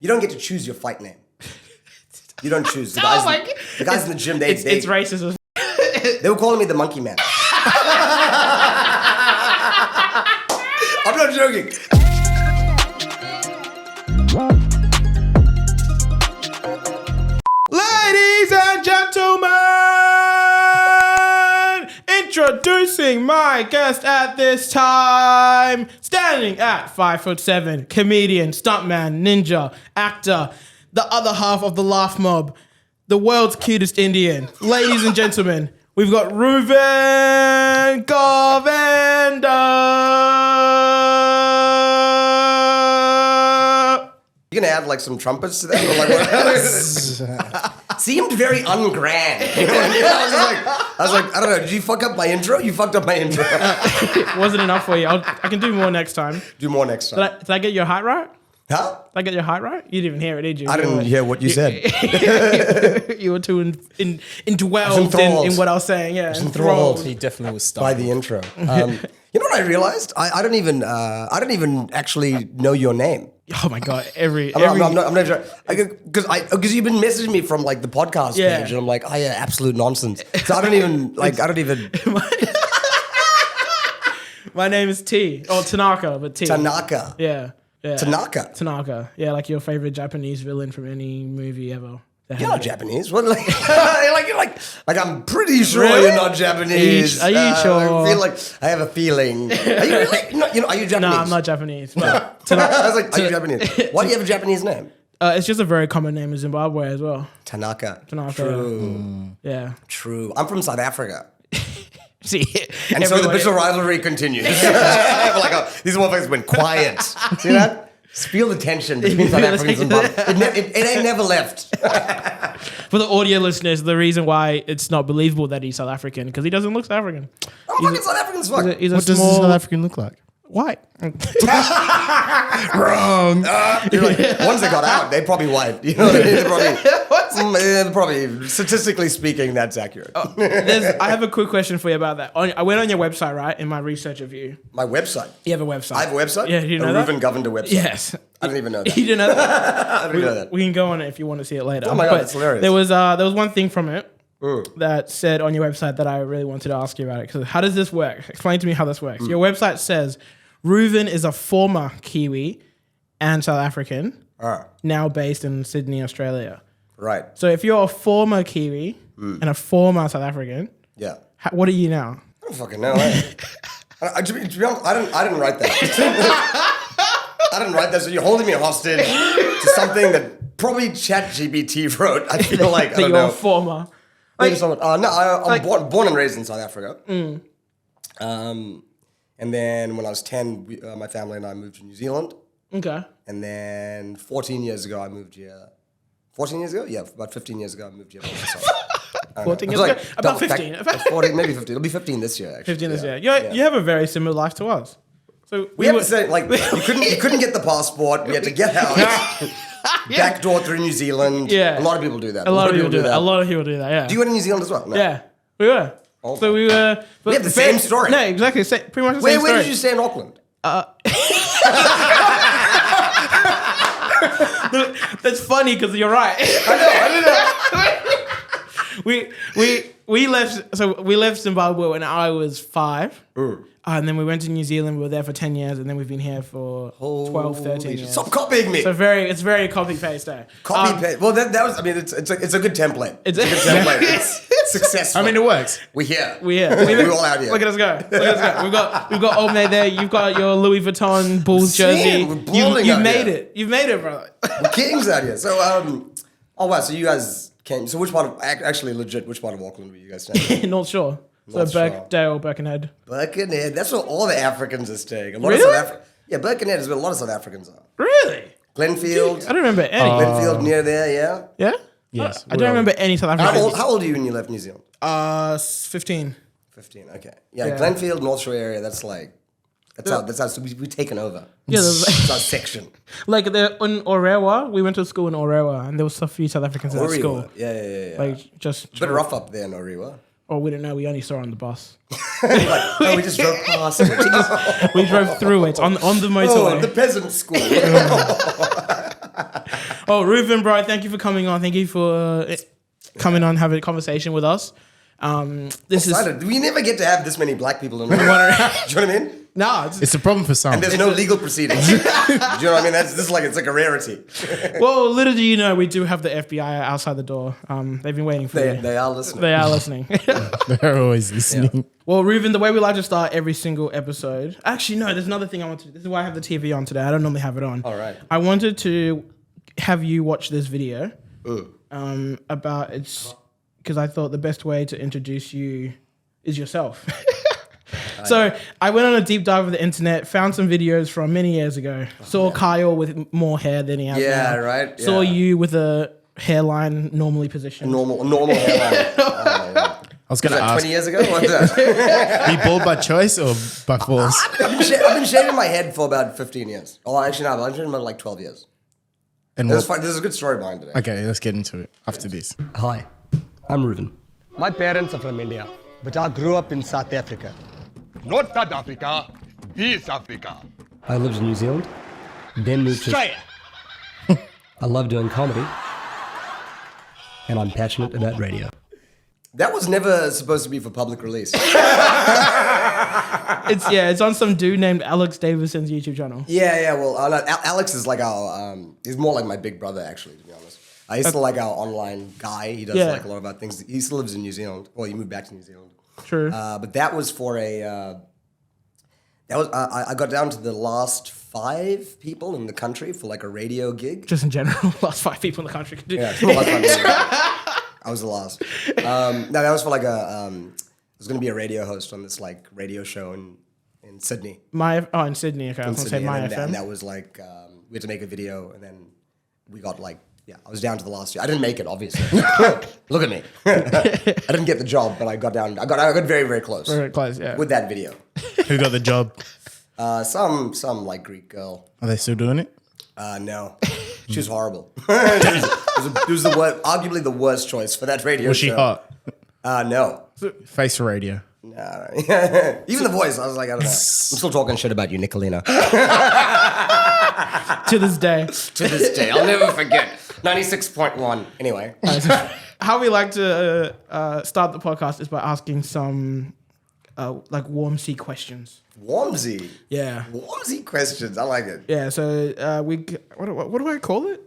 You don't get to choose your fight name. You don't choose. The guys in the gym, it's racist. They were calling me the Monkey Man. I'm not joking. Ladies and gentlemen, introducing my guest at this time, standing at 5'7", comedian, stuntman, ninja, actor, the other half of the laugh mob, the world's cutest Indian. Ladies and gentlemen, we've got Ruven Govender. You're gonna add like some trumpets to that? Or like, what? Seemed very ungrand. You know what I mean? I was like, I don't know. Did you fuck up my intro? You fucked up my intro. It wasn't enough for you. I can do more next time. Do more next time. Did I get your height right? Huh? Did I get your height right? You didn't even hear it, did you? I didn't hear what you said. You were too indwelled in what I was saying. Yeah, enthralled. He definitely was stuck By the intro. You know what I realized? I don't even actually know your name. Oh my god! I'm not sure because you've been messaging me from like the podcast page, and I'm like, oh yeah, absolute nonsense. So I don't even. My name is T or Tanaka, but T. Tanaka. Yeah. Tanaka. Yeah, like your favorite Japanese villain from any movie ever. You're not Japanese. What, like, I'm pretty sure you're not Japanese. Are you sure? I feel like I have a feeling. Are you really? Are you Japanese? No, I'm not Japanese. But I was like, are you Japanese? Why do you have a Japanese name? It's just a very common name in Zimbabwe as well. Tanaka. True. Yeah. True. I'm from South Africa. See, and so the bitter rivalry continues. These motherfuckers went quiet. See that? Just feel the tension between South Africans and Zimbabwe. It ain't never left. For the audio listeners, the reason why it's not believable that he's South African, because he doesn't look South African. I'm fucking South African as fuck. What does a South African look like? White. Wrong. You're like, once they got out, they're probably white. You know what I mean? They're probably, statistically speaking, that's accurate. I have a quick question for you about that. I went on your website, right, in my research of you. My website? You have a website? I have a website? Yeah, do you know that? A Ruven Govender website? Yes. I didn't even know that. You didn't know that? I didn't know that. We can go on it if you want to see it later. Oh my God, that's hilarious. There was one thing from it that said on your website that I really wanted to ask you about it. Because how does this work? Explain to me how this works. Your website says, Ruven is a former Kiwi and South African, now based in Sydney, Australia. Right. So if you're a former Kiwi and a former South African, what are you now? I don't fucking know. To be honest, I didn't write that. I didn't write that, so you're holding me hostage to something that probably ChatGPT wrote. I feel like, I don't know. You're a former. I'm born and raised in South Africa. And then when I was 10, my family and I moved to New Zealand. Okay. And then 14 years ago, I moved here. 14 years ago? Yeah, about 15 years ago, I moved here by myself. 14 years ago? About 15. 40, maybe 15. It'll be 15 this year, actually. 15 this year. You have a very similar life to us. So we have to say, like, you couldn't get the passport. We had to get out. Backdoor through New Zealand. Yeah. A lot of people do that. A lot of people do that. Yeah. Do you go to New Zealand as well? No. Yeah, we were. Okay. So we were. We have the same story. No, exactly. Pretty much the same story. Where did you stay in Auckland? That's funny because you're right. I know. We left. So we left Zimbabwe when I was 5. And then we went to New Zealand. We were there for 10 years, and then we've been here for 12, 13 years. Stop copying me. So it's very copy paste there. Copy paste. Well, that was. I mean, it's a good template. It's a good template. It's successful. I mean, it works. We're here. We're all out here. Look at us go. We've got Old Mate there. You've got your Louis Vuitton Bulls jersey. You've made it. You've made it, brother. We're kings out here. So oh wow. So you guys came. So which part of which part of Auckland were you guys staying? North Shore. So Birkdale, Birkenhead. Birkenhead. That's where all the Africans are staying. Birkenhead is where a lot of South Africans are. Really? Glenfield. I don't remember any. Glenfield near there, yeah? Yeah? Yes. I don't remember any South Africans. How old are you when you left New Zealand? 15. 15, okay. Yeah, Glenfield, North Shore area, that's how we've taken over. Yeah, that's our section. Like in Orewa, we went to school in Orewa, and there was a few South Africans at school. Yeah. Like just a bit rough up there in Orewa. Oh, we didn't know. We only saw it on the bus. We just drove past it. We drove through it on the motorway. Oh, the peasant school. Oh, Ruven, bro, thank you for coming on. Thank you for coming on, having a conversation with us. This is. We never get to have this many black people in the room. Do you know what I mean? No, It's a problem for some. And there's no legal proceedings. Do you know what I mean? It's like a rarity. well, little do you know, we do have the FBI outside the door. They've been waiting for you. They are listening. They are listening. They're always listening. Yeah. Well, Ruven, the way we like to start every single episode. Actually, no, there's another thing I want to do. This is why I have the TV on today. I don't normally have it on. All right. I wanted to have you watch this video about it's because I thought the best way to introduce you is yourself. So I went on a deep dive of the internet, found some videos from many years ago. Saw Kyle with more hair than he has now. Yeah, right. Yeah. Saw you with a hairline normally positioned. Normal hairline. Yeah. I was going to ask, 20 years ago? What was that? are you bald by choice or by force? I've been shaving my head for about 15 years. Oh, actually, no, I've been shaving about like 12 years. And There's a good story behind it. okay, let's get into it after this. Hi, I'm Ruven. My parents are from India, but I grew up in South Africa. Not South Africa, this Africa. I lived in New Zealand, then moved to Australia. I love doing comedy, and I'm passionate about radio. That was never supposed to be for public release. It's on some dude named Alex Davidson's YouTube channel. Yeah. Well, Alex is like our. He's more like my big brother, actually, to be honest. He's still like our online guy. He does like a lot of our things. He still lives in New Zealand. Well, he moved back to New Zealand. True. But that was for a. I got down to the last 5 people in the country for like a radio gig. Just in general, last 5 people in the country could do. Yeah, the last 5 people. I was the last. No, that was for like a. I was going to be a radio host on this like radio show in Sydney. In Sydney. Okay, I was going to say My FM. And that was like we had to make a video, and then we got like. Yeah, I was down to the last year. I didn't make it, obviously. Look at me. I didn't get the job, but I got down. I got very, very close. Very close, yeah. With that video. Who got the job? Some like Greek girl. Are they still doing it? No. She was horrible. it was arguably the worst choice for that radio show. Was she hot? No. Face for radio. No. Even the voice, I was like, I don't know. I'm still talking shit about you, Nicolina. To this day. To this day. I'll never forget. 96.1. Anyway. How we like to start the podcast is by asking some like warm-sea questions. Warmsy? Yeah. Warmsy questions. I like it. Yeah, so what do I call it?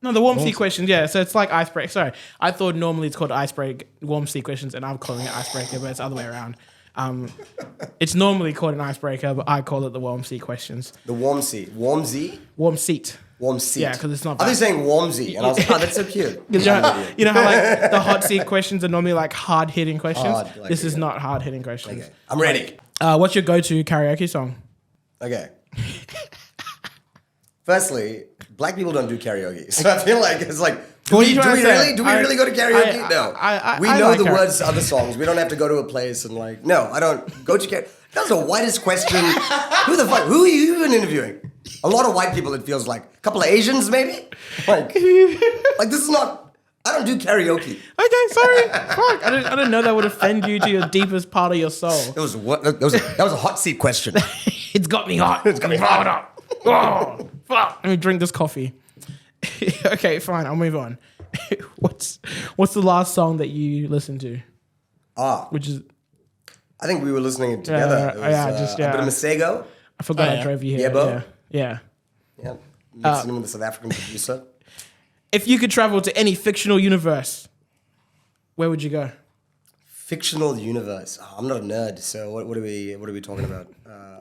No, the warm sea questions. Yeah, so it's like icebreaker. Sorry, I thought normally it's called icebreaker, warm sea questions, and I'm calling it icebreaker, but it's the other way around. It's normally called an icebreaker, but I call it the warm sea questions. The warm sea. Warmsy? Warm seat. Warm seat. Yeah, because it's not. I was saying warmsy, and I was like, oh, that's so cute. You know how like the hot seat questions are normally like hard hitting questions. This is not hard hitting questions. Okay, I'm ready. What's your go-to karaoke song? Okay. Firstly, black people don't do karaoke, so I feel like it's like, do we really go to karaoke? No. We know the words to other songs. We don't have to go to a place and like, no, I don't go to karaoke. That's the whitest question. Who the fuck? Who are you even interviewing? A lot of white people, it feels like. A couple of Asians, maybe? Like this is not, I don't do karaoke. Okay, sorry. Fuck, I didn't know that would offend you to your deepest part of your soul. That was a hot seat question. It's got me hot. It's got me fired up. Oh, fuck. Let me drink this coffee. Okay, fine. I'll move on. What's the last song that you listened to? Which is... I think we were listening together. It was, a bit of Masego. I forgot I drove you here. Yeah. Mixing with a South African producer. If you could travel to any fictional universe, where would you go? Fictional universe. Oh, I'm not a nerd, so what are we talking about?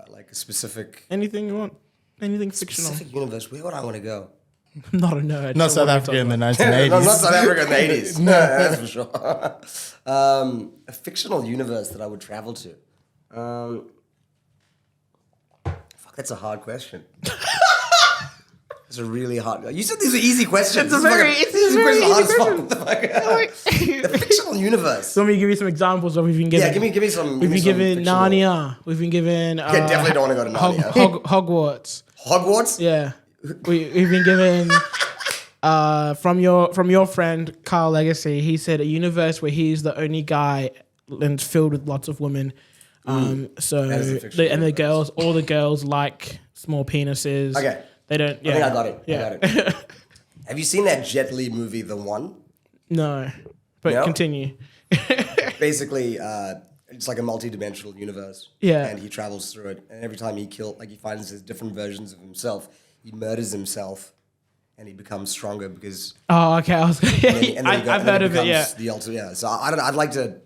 Like a specific... Anything you want. Anything fictional. Specific universe. Where would I want to go? I'm not a nerd. Not South Africa in the 1980s. No, not South Africa in the 80s. No, that's for sure. A fictional universe that I would travel to. Fuck, that's a hard question. It's a really hard. You said these were easy questions. It's a very easy question. The fictional universe. So let me give you some examples of we've been given. Yeah, give me some. We've been given Narnia. We've been given. Definitely don't want to go to Narnia. Hogwarts. Hogwarts? Yeah, we've been given. From your friend Carl Legacy, he said a universe where he's the only guy and filled with lots of women. So all the girls like small penises. Okay. They don't. Yeah. I think I got it. Yeah. I got it. Have you seen that Jet Li movie, The One? No, but No? continue. Basically, it's like a multi-dimensional universe. Yeah. And he travels through it, and every time he he finds his different versions of himself. He murders himself, and he becomes stronger because. Oh, okay. I was. I've heard of it. Yeah. The ultimate. Yeah. So I don't know. I'd like to.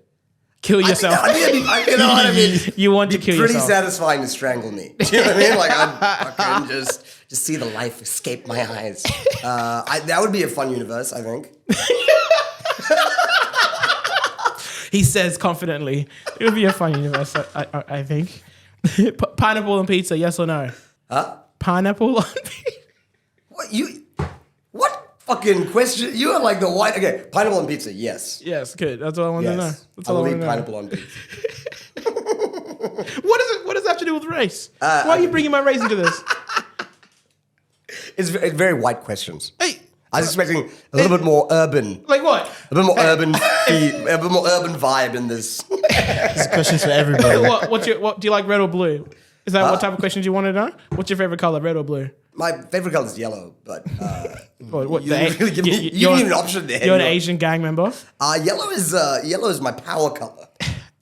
Kill yourself. I think you know what I mean? You want to kill pretty yourself. satisfying to strangle me. Do you know what I mean? Like, I can just see the life escape my eyes. That would be a fun universe, I think. He says confidently. It would be a fun universe, I think. Pineapple on pizza, yes or no? Huh? Pineapple on pizza? What fucking question? You are like the white. Okay, pineapple on pizza, yes. Yes, good. That's all I want to know. Yes. That's I all will I eat want to know. pineapple on pizza. What does that have to do with race? Why are you bringing my race into this? It's very white questions. Hey, I was expecting a little bit more urban. like what? A bit more urban vibe in this. This question's for everybody. What do you like, red or blue? Is that what type of questions you want to know? What's your favorite color, red or blue? My favorite color is yellow, but What, you didn't really give me an option there. You're an Asian gang member. Yellow is my power color.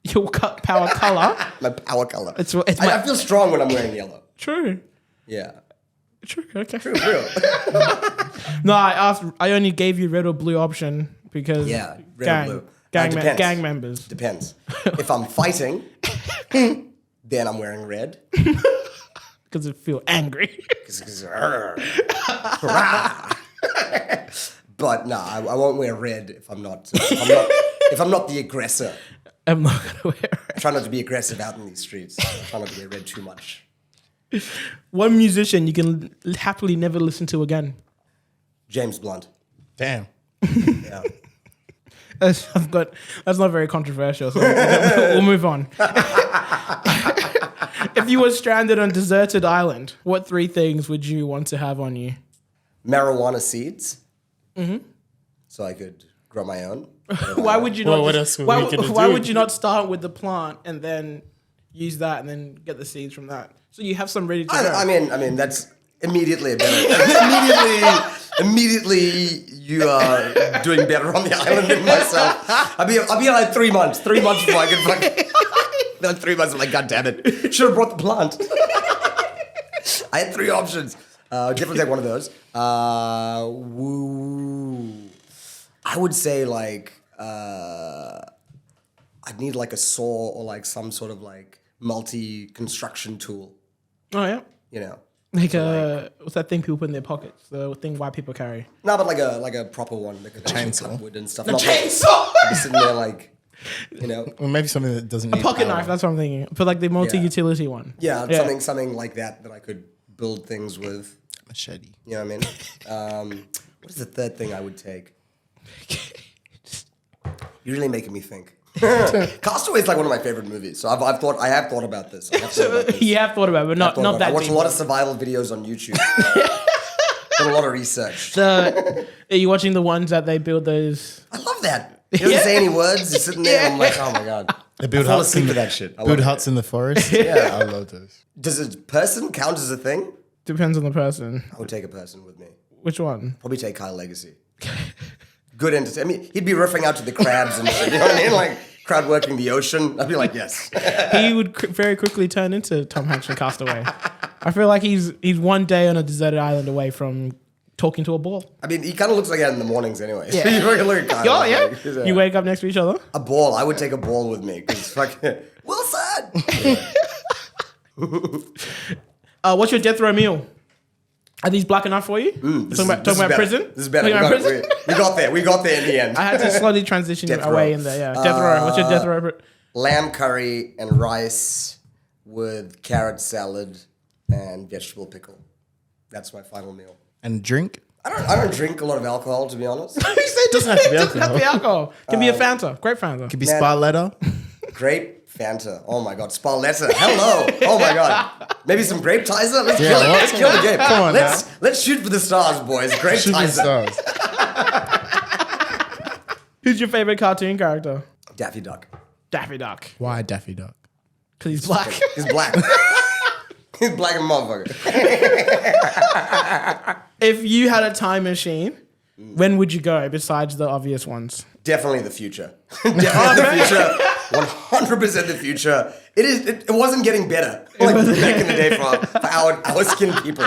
Your power color. My power color. It's I feel strong when I'm wearing yellow. True. Yeah. True. Okay. True. Real. No, I only gave you red or blue option because Yeah, red or blue. Depends. gang members. Depends. If I'm fighting, then I'm wearing red. Because it feel angry. But no, I won't wear red if I'm not the aggressor. I'm not gonna wear I red. try not to be aggressive out in these streets. I try not to wear red too much. One musician you can happily never listen to again. James Blunt. Damn. Yeah. That's not very controversial, so we'll move on. If you were stranded on a deserted island, what 3 things would you want to have on you? Marijuana seeds. Mm-hmm. So I could grow my own. Why would you not? Well, what else would we gonna why do? would you not start with the plant and then use that and then get the seeds from that? So you have some ready to go. I mean that's immediately a better. immediately you are doing better on the island than myself. I'll be like 3 months. 3 months before I can fucking. Then 3 months, I'm like, God damn it! Should have brought the plant. I had 3 options. Definitely take one of those. I would say like I'd need like a saw or like some sort of like multi-construction tool. Oh yeah, You know. like what's that thing people put in their pockets? The thing white people carry. No, but like a proper one that could actually chainsaw. cut wood and stuff. A Not chainsaw. Like, sitting there like, you know. Or maybe something that doesn't need Pocket power. knife. That's what I'm thinking. But like the multi-utility one. Yeah, something like that I could build things with. Machete. You know what I mean? What is the third thing I would take? You're really making me think. Castaway is like one of my favorite movies, so I have thought about this. You have thought about it, but not that. I watch deep. a lot of survival videos on YouTube. Done a lot of research. Are you watching the ones that they build those? I love that. He doesn't say any words. He's sitting there, and I'm like, oh my god. They build I fall huts asleep in to that shit. I build love huts in the forest. Yeah. I love those. Does a person count as a thing? Depends on the person. I would take a person with me. Which one? Probably take Kyle Legacy. Good entertainment. I mean, he'd be riffing out to the crabs and shit. You know what I mean? Like crowd working the ocean. I'd be like, yes. He would very quickly turn into Tom Hanks in Castaway. I feel like he's one day on a deserted island away from talking to a ball. I mean, he kind of looks like that in the mornings anyway. Yeah. You look at Kyle. Oh yeah. Like, You wake up next to each other. a ball. I would take a ball with me because fucking Wilson. What's your death row meal? Are these black enough for you? This Talking about is prison. This is better. Talking about prison? We got there. We got there in the end. I had to slowly transition Death away row. in there. Yeah, death row. What's your death row? Lamb curry and rice with carrot salad and vegetable pickle. That's my final meal. And drink. I don't drink a lot of alcohol, to be honest. You said Doesn't have to be doesn't have to be alcohol. Can be a Fanta. Grape Fanta. Could be Man. spa letter. Grape Fanta. Oh my god. Sparletta. Hello. Oh my god. Maybe some grape tizer. Let's kill it. what? Let's kill the game. Come on Let's shoot for the stars, boys. Grape tizer. Superstars. Who's your favorite cartoon character? Daffy Duck. Daffy Duck. Why Daffy Duck? Because he's black. He's black. He's black and motherfucker. If you had a time machine When would you go besides the obvious ones? Definitely the future. Definitely the future. 100% the future. It wasn't getting better. Like back in the day for our skin people.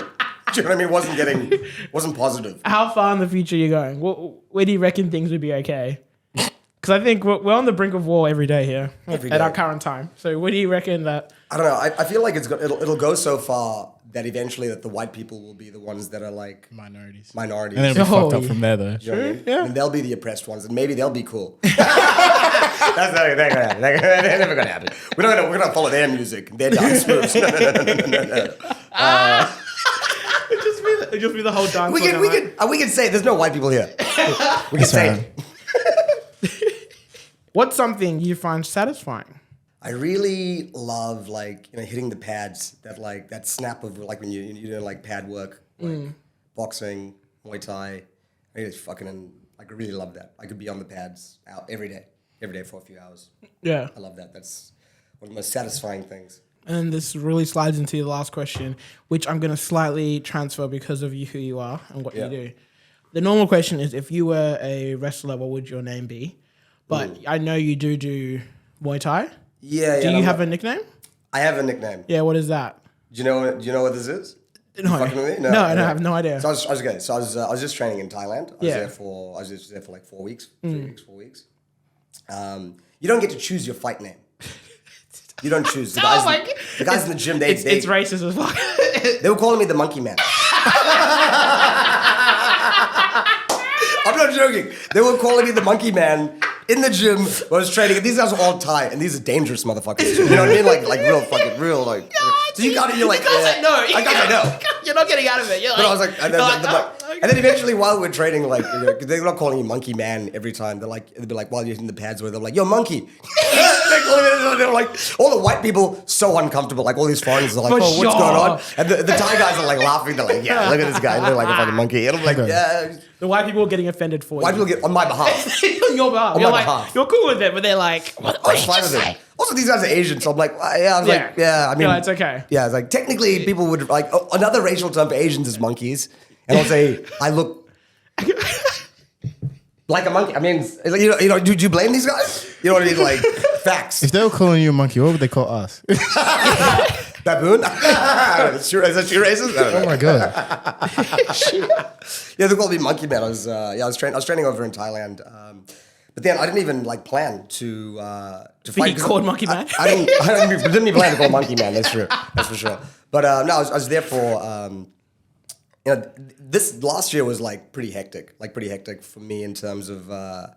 Do you know what I mean? Wasn't positive. How far in the future are you going? Where do you reckon things would be okay? Because I think we're on the brink of war every day here at our current time. So where do you reckon that? I don't know. I feel like it'll go so far that eventually that the white people will be the ones that are like Minorities. And then it'll be fucked up from there, though. You know what I mean? And they'll be the oppressed ones, and maybe they'll be cool. That's not gonna happen. That's never gonna happen. We're gonna follow their music, their dance moves. No. It'd just be the whole dance. We can say there's no white people here. We can say it. What's something you find satisfying? I really love hitting the pads, that snap of like when you're doing like pad work, like boxing, Muay Thai. I really love that. I could be on the pads out every day for a few hours. Yeah. I love that. That's one of the most satisfying things. And this really slides into the last question, which I'm going to slightly transfer because of who you are and what you do. The normal question is, if you were a wrestler, what would your name be? But I know you do Muay Thai. Yeah. Do you have a nickname? I have a nickname. Yeah, what is that? Do you know what this is? No, fucking with me? No, I have no idea. So I was just training in Thailand. I was just there for like 4 weeks, 4 weeks. You don't get to choose your fight name. You don't choose. The guys in the gym, it's racist as fuck. They were calling me the Monkey Man. I'm not joking. They were calling me the Monkey Man in the gym when I was training. And these guys were all Thai, and these are dangerous motherfuckers. You know what I mean? Like real. So you got it. You're like, I know. I know. You're not getting out of it. You're but I was like, and then eventually while we're training, like, they're not calling you Monkey Man every time. They'll be like, while you're in the pads, where they're like, yo, monkey. They're like, all the white people so uncomfortable. Like all these foreigners are like, what's going on? And the Thai guys are like laughing. They're like, yeah, look at this guy. He looks like a fucking monkey. And I'm like, yeah. The white people are getting offended for you. White people get on my behalf. On your behalf. On You're my like, behalf. you're cool with it, but they're like, what I was fine with it. Also, these guys are Asian, so I'm like, I mean, it's okay. Yeah, it's like technically people would like another racial term for Asians is monkeys, and I'll say I look like a monkey. I mean, it's like, you know, do you blame these guys? You know what I mean? Like facts. If they were calling you a monkey, what would they call us? Baboon? Is that she racist? I don't know. Oh my god. Yeah, they called me Monkey Man. I was training over in Thailand. But then I didn't even like plan to fight. You called Monkey Man? I didn't even plan to call Monkey Man. That's true. That's for sure. But no, I was there for. This last year was like pretty hectic for me in terms of I've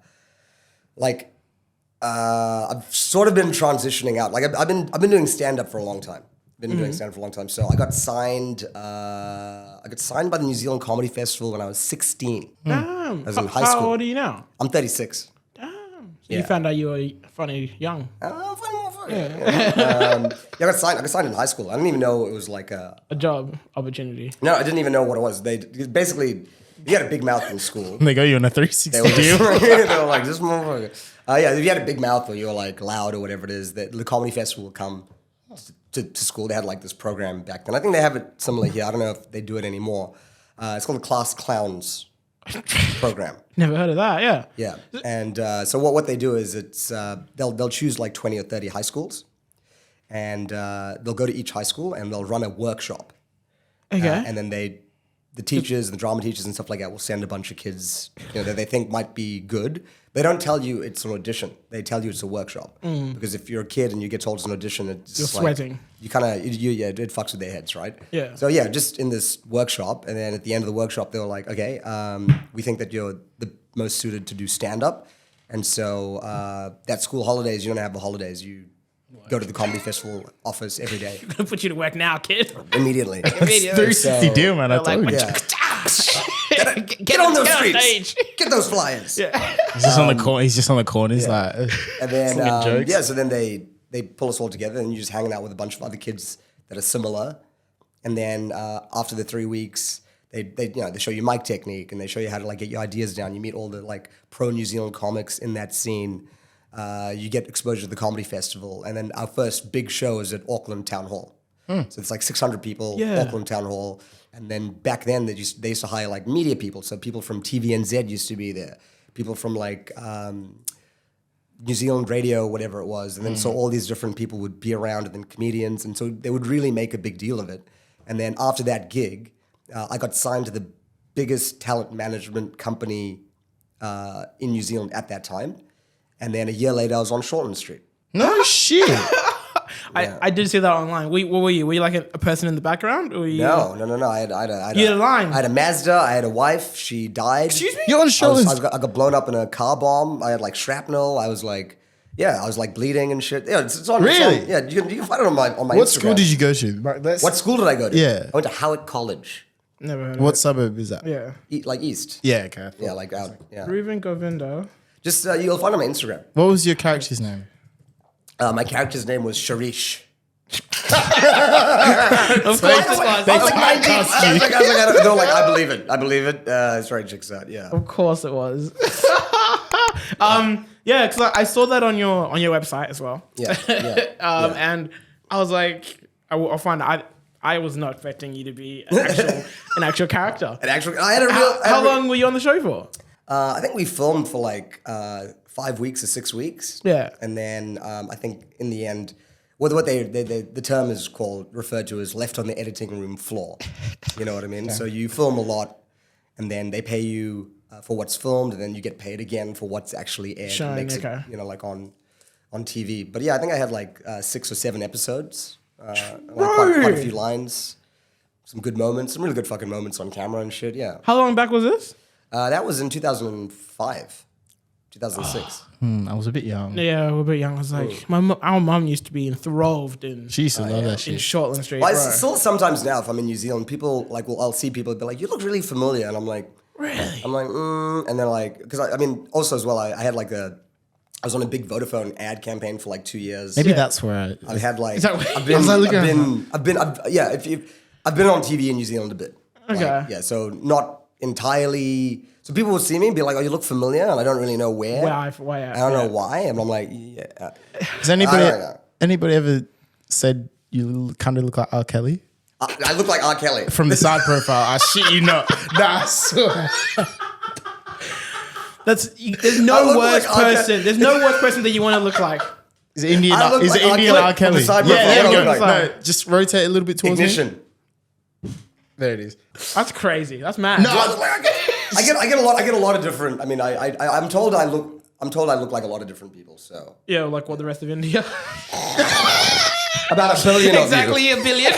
sort of been transitioning out. Like I've been doing stand up for a long time. So I got signed. I got signed by the New Zealand Comedy Festival when I was 16. Damn. I was in high school. How old are you now? I'm 36. Damn. So you found out you were funny young. Funny motherfucker. Yeah, I got signed in high school. I didn't even know it was like a job opportunity. No, I didn't even know what it was. They basically, you had a big mouth in school. They go you on a 360 they were like, this motherfucker. If you had a big mouth or you were like loud or whatever it is, the comedy festival would come to school. They had like this program back then. I think they have it similar here. I don't know if they do it anymore. It's called the Class Clowns program. Never heard of that. Yeah. Yeah, and so what they do is they'll choose like 20 or 30 high schools, and they'll go to each high school and they'll run a workshop. Okay. And then the teachers, the drama teachers and stuff like that will send a bunch of kids, that they think might be good. They don't tell you it's an audition. They tell you it's a workshop. Because if you're a kid and you get told it's an audition, it's You're like, sweating. You kind of, it fucks with their heads, right? Yeah. So yeah, just in this workshop, and then at the end of the workshop, they were like, okay, we think that you're the most suited to do stand-up. And so that school holidays, you don't have the holidays. You go to the comedy festival office every day. I'm gonna put you to work now, kid. Immediately. 360 deal, man. I told you. Yeah. Get on those streets. Get those flyers. Yeah. He's just on the corner. He's just on the corner. He's like, And then jokes. so then they pull us all together, and you're just hanging out with a bunch of other kids that are similar. And then after the 3 weeks, they show you mic technique, and they show you how to like get your ideas down. You meet all the like pro New Zealand comics in that scene. You get exposure to the comedy festival, and then our first big show is at Auckland Town Hall. So it's like 600 people, Auckland Town Hall. And then back then, they used to hire like media people. So people from TVNZ used to be there. People from like New Zealand radio, whatever it was. And then so all these different people would be around, and then comedians. And so they would really make a big deal of it. And then after that gig, I got signed to the biggest talent management company in New Zealand at that time. And then a year later, I was on Shortland Street. No shit. I did see that online. What were you? Were you like a person in the background? Or were you... No. I had You had a line? I had a Mazda. I had a wife. She died. Excuse me? You're on Shortland. I got blown up in a car bomb. I had like shrapnel. I was like bleeding and shit. Yeah, it's on. Really? It's on, you can find it on my What Instagram. school did you go to? What school did I go to? Yeah. I went to Howard College. Never heard of What it. suburb is that? Yeah. Like East. Yeah, okay. Yeah, like out. Yeah. Ruven Govender. Just you'll find it on my Instagram. What was your character's name? My character's name was Sharish. Of course it was. I was like 19. They're like, I believe it. Sorry, chicks out. Yeah. Of course it was. Yeah, because I saw that on your website as well. Yeah. And I was like, I'll find out. I was not expecting you to be an actual character. How long were you on the show for? I think we filmed for like 5 weeks or 6 weeks. Yeah. And then I think in the end, what the term is referred to as left on the editing room floor. You know what I mean? So you film a lot, and then they pay you for what's filmed, and then you get paid again for what's actually aired. Shown, Makes okay. it, like on TV. But yeah, I think I had like 6 or 7 episodes. Quite a few lines, some good moments, some really good fucking moments on camera and shit. Yeah. How long back was this? That was in 2005, 2006. I was a bit young. Yeah, we're a bit young. I was like, our mum used to be enthralled in She used to love that in shit. Shortland Street. Well, bro. still sometimes now, if I'm in New Zealand, people like, I'll see people be like, "You look really familiar," and I'm like, Really? I'm like, and they're like, because I mean, also as well, I had like I was on a big Vodafone ad campaign for like 2 years. Maybe that's where I've had like, that what- I've been on TV in New Zealand a bit. Okay. Like, yeah, so not entirely. So people will see me and be like, "Oh, you look familiar," and I don't really know where. I don't know why, and I'm like, yeah. Has I don't know. anybody ever said you kind of look like R. Kelly? I look like R. Kelly. From the side profile, I shit you not. Nah, I swear. There's no worse like R. person. There's no worse person that you want to look like. Is it Indian? I look Is like it Indian R. R. Kelly. Kelly? From the side Yeah, profile, yeah, I look like- no, just rotate a little bit towards me. Ignition. There it is. That's crazy. That's mad. Do I look like R. Kelly? I get a lot of different. I mean, I'm told I look like a lot of different people. So Yeah, like what the rest of India. about 1 billion of you. Exactly $1 billion.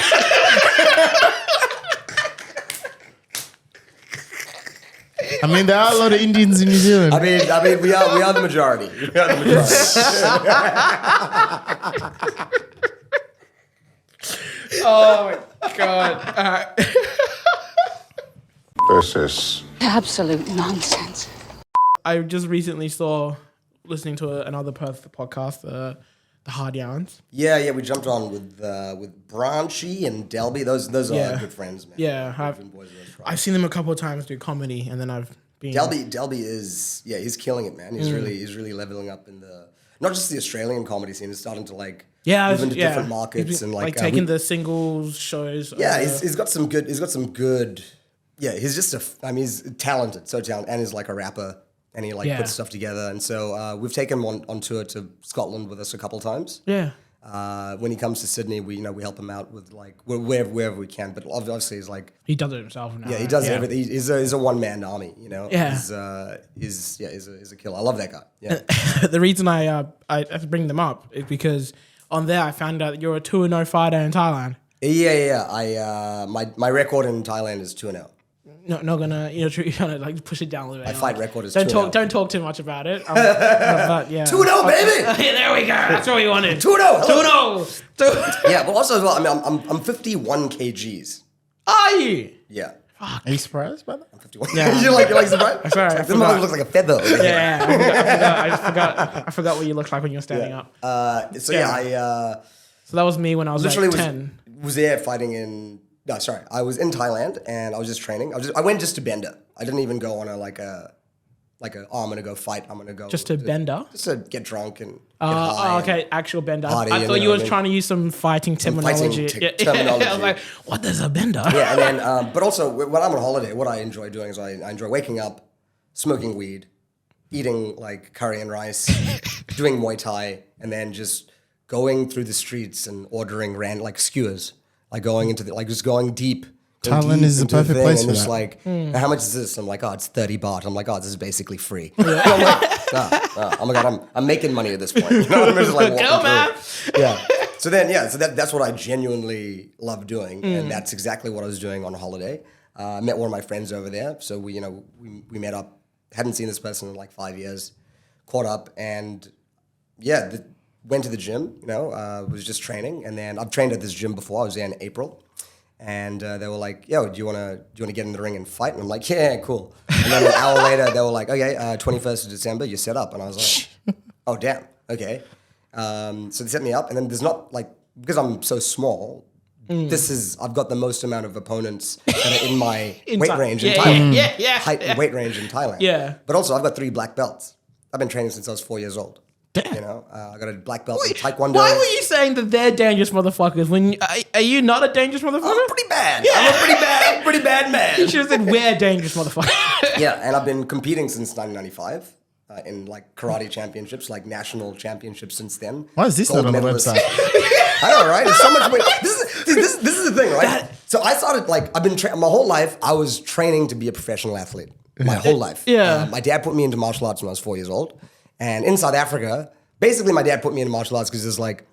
I mean, there are a lot of Indians in New Zealand. I mean, we are the majority. We are the majority. Oh my god. This is Absolute nonsense. I just recently listening to another podcast, the Hard Yarns. Yeah, we jumped on with Branchy and Delby. Those Yeah. are good friends, man. Yeah, Good boys of those tribes. I've seen them a couple of times do comedy, and then I've been Delby is he's killing it, man. He's really leveling up in not just the Australian comedy scene. He's starting to move into different markets He's been, and taking the singles shows. Yeah, he's got some good. Yeah, he's just he's talented, so talented, and he's like a rapper, and he puts stuff together. And so we've taken him on tour to Scotland with us a couple times. Yeah. When he comes to Sydney, we help him out with wherever we can. But obviously, he's like He does it himself now. he does everything. He's a one man army, Yeah. He's a killer. I love that guy. Yeah. The reason I bring them up is because on there I found out that you're a 2-0 fighter in Thailand. Yeah. My record in Thailand is 2-0. Not gonna like push it down a little bit. My fight record is don't 2-0. Don't talk too much about it. But yeah. 2-0, baby. Yeah, there we go. That's what we wanted. 2-0. 2-0. Yeah, but also as well, I mean, I'm 51 kgs. Are you? Yeah. Are you surprised by that? I'm 51. Yeah. you like surprised? Sorry, I This forgot. motherfucker looks like a feather. Yeah, I forgot what you looked like when you were standing up. So I So that was me when I was literally like 10. was there fighting in. No, sorry. I was in Thailand and I was just training. I went just to Bender. I didn't even go on I'm gonna go fight. I'm gonna go Just to bender. just to get drunk and get high. Okay, actual bender. Party, I thought you you know were what I mean? trying to use some fighting terminology. terminology. I was like, what is a bender? Yeah, and then, but also when I'm on holiday, what I enjoy doing is I enjoy waking up, smoking weed, eating like curry and rice, doing Muay Thai, and then just going through the streets and ordering like skewers, like going into just going deep. Thailand is the perfect place for that. Like, how much is this? I'm like, oh, it's 30 baht. I'm like, oh, this is basically free. I'm like, oh my god, I'm making money at this point. You know what I mean? Just like Go, man. yeah. So that's what I genuinely love doing, and that's exactly what I was doing on holiday. I met one of my friends over there, so we met up. Hadn't seen this person in like 5 years. Caught up, and went to the gym. Was just training, and then I've trained at this gym before. I was there in April, and they were like, "Yo, do you wanna get in the ring and fight?" And I'm like, "Yeah, cool." And then an hour later, they were like, "Okay, 21st of December, you're set up." And I was like, "Oh damn, okay." So they set me up, and then there's not like, because I'm so small, I've got the most amount of opponents that are in my weight range in Thailand. Height and weight range in Thailand. Yeah. But also I've got 3 black belts. I've been training since I was 4 years old. Damn. I got a black belt in Taekwondo. Why were you saying that they're dangerous motherfuckers when are you not a dangerous motherfucker? I'm pretty bad. Yeah. I'm a pretty bad man. You should have said we're dangerous motherfuckers. Yeah, and I've been competing since 1995. In like karate championships, like national championships since then. Why is this not on the website? I know, right? It's so much weight. This is the thing, right? So I started I've been my whole life. I was training to be a professional athlete. My whole life. Yeah. My dad put me into martial arts when I was 4 years old, and in South Africa, basically, my dad put me into martial arts because it's like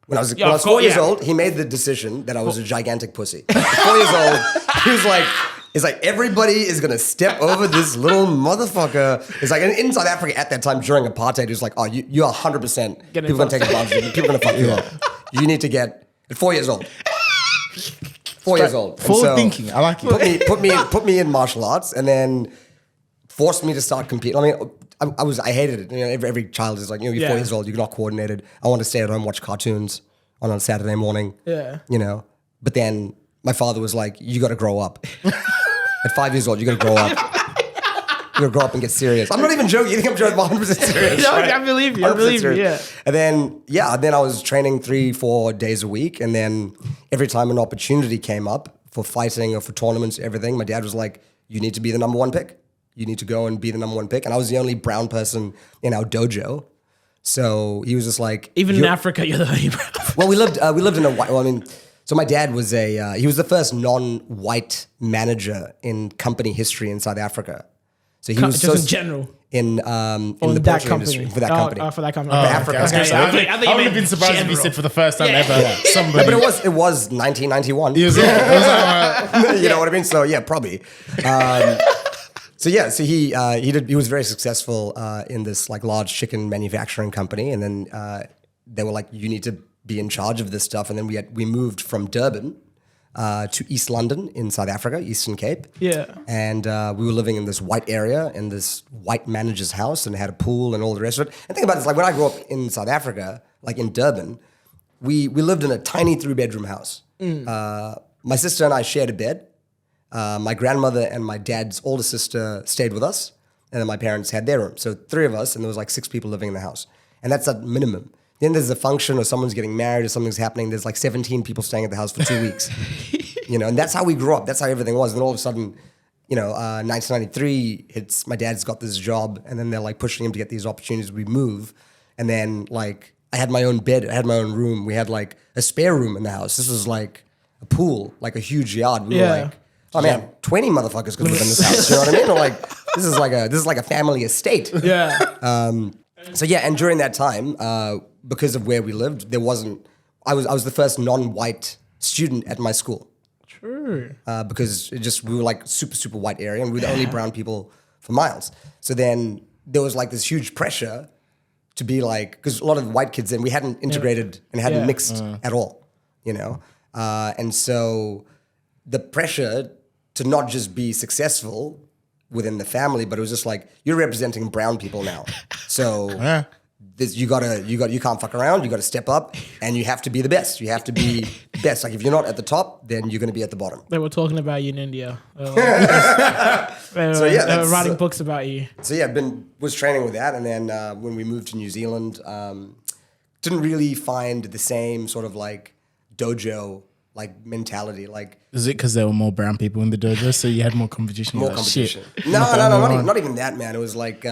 when I was 4 years old, he made the decision that I was a gigantic pussy. 4 years old, he was like. It's like everybody is gonna step over this little motherfucker. It's like in South Africa at that time during apartheid, it was like, oh, you're 100%. People gonna take advantage of you. People gonna fuck you up. You need to get at 4 years old. 4 years old. And Forward thinking. I like it. Put me in martial arts, and then forced me to start competing. I mean, I hated it. Every child is like, you're 4 years old. You're not coordinated. I want to stay at home, watch cartoons on a Saturday morning. Yeah. But then my father was like, you got to grow up. At 5 years old, you got to grow up. You got to grow up and get serious. I'm not even joking. You think I'm joking? I'm 100% serious. No, right? I believe you. I believe you, yeah. And then I was training 3-4 days a week. And then every time an opportunity came up for fighting or for tournaments, everything, my dad was like, you need to be the number 1 pick. You need to go and be the number 1 pick. And I was the only brown person in our dojo. So he was just like... Even in Africa, you're the only brown. Well, we lived in a white... Well, I mean... So my dad was he was the first non-white manager in company history in South Africa. So he was just in general. In the that portrait industry for that company. For that company. Oh, Okay. Africa. Okay. I think I would have meant been surprised if he general. said for the first time ever Yeah, somebody. but it was 1991. He was like, You know what I mean? So yeah, probably. So he was very successful in this like large chicken manufacturing company, and then they were like, you need to be in charge of this stuff. And then we moved from Durban to East London in South Africa, Eastern Cape. Yeah. And we were living in this white area in this white manager's house, and had a pool and all the rest of it. And think about this, like when I grew up in South Africa, like in Durban, we lived in a tiny 3-bedroom house. My sister and I shared a bed. My grandmother and my dad's older sister stayed with us, and then my parents had their room. So 3 of us, and there was like 6 people living in the house. And that's at minimum. Then there's a function or someone's getting married or something's happening. There's like 17 people staying at the house for 2 weeks. And that's how we grew up. That's how everything was. And then all of a sudden, 1993 hits, my dad's got this job, and then they're like pushing him to get these opportunities. We move. And then like I had my own bed. I had my own room. We had like a spare room in the house. This was like a pool, like a huge yard. We were like, oh man, 20 motherfuckers could live in this house. You know what I mean? Or like, this is like a family estate. Yeah. So yeah, and during that time, because of where we lived, I was the first non-white student at my school. True. Because we were like super white area, and we were the only brown people for miles. So then there was like this huge pressure to be like, because a lot of white kids then we hadn't integrated and hadn't mixed at all, and so the pressure to not just be successful within the family, but it was just like, you're representing brown people now. So you can't fuck around. You got to step up, and you have to be the best. You have to be best. Like if you're not at the top, then you're going to be at the bottom. They were talking about you in India. They were writing books about you. So yeah, was training with that, and then when we moved to New Zealand, didn't really find the same sort of like dojo like mentality. Like, is it because there were more brown people in the dojo, so you had more competition? More competition. Shit. No, not even that, man. It was like.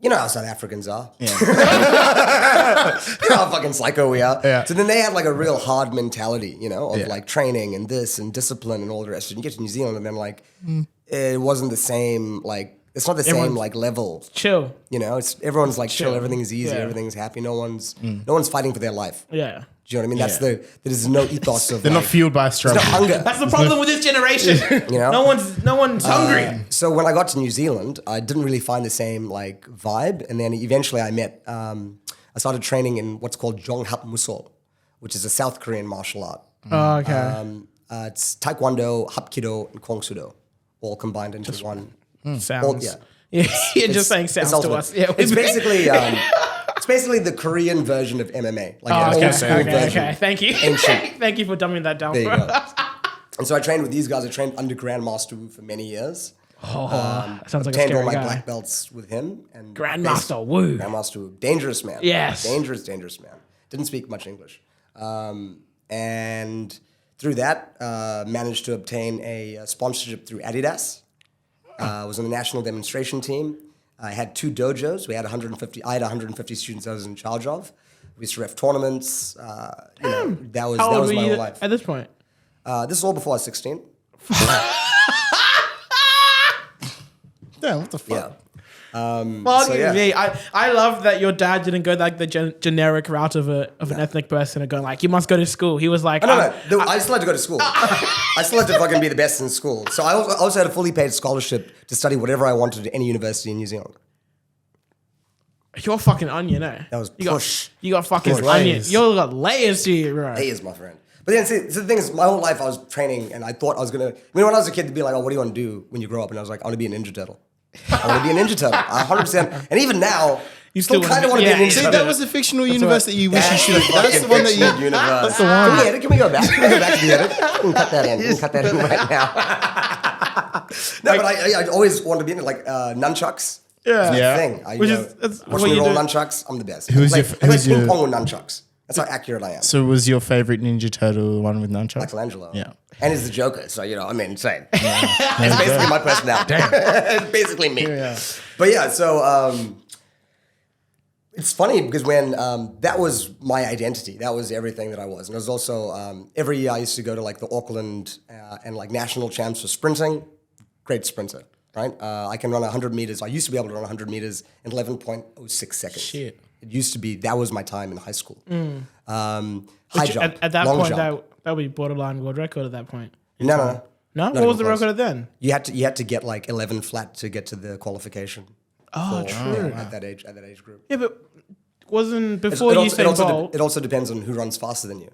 You know how South Africans are. Yeah. You know how fucking psycho we are. Yeah. So then they had like a real hard mentality, you know, of like training and this and discipline and all the rest. And you get to New Zealand and then like it wasn't the same, like it's not the same like level. Chill. You know, everyone's like chill, everything's easy, everything's happy. No one's fighting for their life. Yeah. Do you know what I mean? There's no ethos of they're not fueled by struggle. There's no hunger. That's the problem with this generation. You know? No one's hungry. So when I got to New Zealand, I didn't really find the same like vibe. And then eventually I started training in what's called Jonghap Musol, which is a South Korean martial art. Oh, okay. It's Taekwondo, Hapkido, and Kung Sudo, all combined into one. Sounds. You're just saying sounds to us. Yeah, it's basically the Korean version of MMA. Like okay. Thank you. Ancient. Thank you for dumbing that down there for us. And so I trained with these guys. I trained under Grandmaster Wu for many years. Sounds like a obtained all scary my guy. black belts with him. And Grandmaster Wu. Grandmaster Wu. Dangerous man. Yes. Dangerous man. Didn't speak much English. And through that, managed to obtain a sponsorship through Adidas. I was on the national demonstration team. I had 2 dojos. I had 150 students I was in charge of. We used to ref tournaments. That was my whole life. At this point? This is all before I was 16. Damn, what the fuck? Yeah. Me. I love that your dad didn't go like the generic route of an ethnic person and going like, you must go to school. He was like, I still had to go to school. I still had to fucking be the best in school. So I also had a fully paid scholarship to study whatever I wanted at any university in New Zealand. You're a fucking onion, eh? That was push. You got fucking onion. You got layers to you, bro. Layers, my friend. But then, see, the thing is, my whole life I was training, and I thought I was gonna. When I was a kid, they'd be like, "Oh, what do you want to do when you grow up?" And I was like, "I want to be a Ninja Turtle. I want to be a Ninja Turtle, 100%." And even now, you still kind of want to be a Ninja See, Turtle. that was the fictional universe that you wish you should have. That's the one that you. That's the one. Can we go back? Can we go back to the edit? We can cut that in. We can cut that in right now. No, but I always wanted to be into like nunchucks. Yeah. Thing. Watch me roll nunchucks. I'm the best. Who's your ping pong with nunchucks? That's how accurate I am. So was your favorite Ninja Turtle the one with nunchucks? Michelangelo. Yeah. And he's the Joker, so same. It's basically my personality. It's basically me. Yeah. But yeah, so it's funny because when that was my identity, that was everything that I was. And it was also every year I used to go to like the Auckland and like national champs for sprinting. Great sprinter, right? I can run 100 meters. I used to be able to run 100 meters in 11.06 seconds. Shit. It used to be, that was my time in high school. High jump, at that long point, jump. that would be borderline world record at that point. No. No? What was the record then? You had to get like 11 flat to get to the qualification. Oh, true. At that age group. Yeah, but wasn't before Usain Bolt. It also depends on who runs faster than you.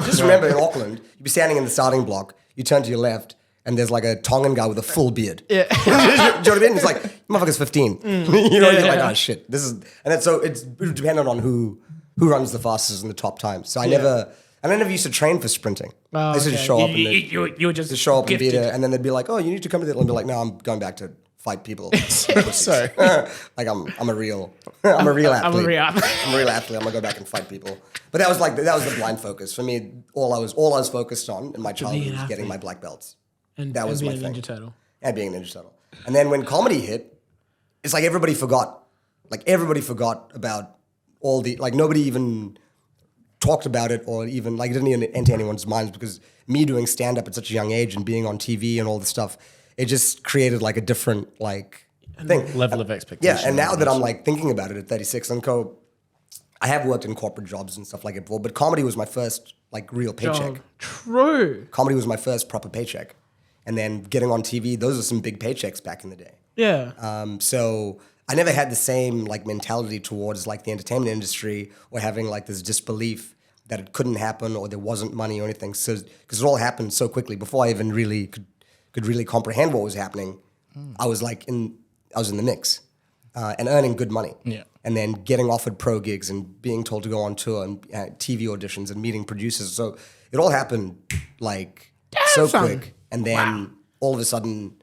Just remember in Auckland, you'd be standing in the starting block, you turn to your left, and there's like a Tongan guy with a full beard. Yeah. Do you know what I mean? It's like, motherfucker's 15. You're like, oh shit. It's dependent on who runs the fastest in the top times. So I never used to train for sprinting. I used to just show up you were just show up and be there, and then they'd be like, "Oh, you need to come to the," and be like, "No, I'm going back to fight people." Sorry. Like I'm a real athlete. I'm a real athlete. I'm gonna go back and fight people. But that was the blind focus for me. All I was focused on in my childhood was getting my black belts. And that was being my thing. Ninja Turtle. And being a Ninja Turtle. And then when comedy hit, it's like everybody forgot. Like everybody forgot about all the, like nobody even talked about it or even, like it didn't even enter anyone's minds because me doing stand-up at such a young age and being on TV and all this stuff, it just created like a different like thing. Level of expectation. Yeah, and now that I'm like thinking about it at 36 and I have worked in corporate jobs and stuff like it before, but comedy was my first like real paycheck. True. Comedy was my first proper paycheck. And then getting on TV, those are some big paychecks back in the day. Yeah. So I never had the same like mentality towards like the entertainment industry or having like this disbelief that it couldn't happen or there wasn't money or anything. So because it all happened so quickly before I even really could really comprehend what was happening. I was in the mix. and earning good money. Yeah. And then getting offered pro gigs and being told to go on tour and TV auditions and meeting producers. So it all happened like so son. quick. And then all of a sudden,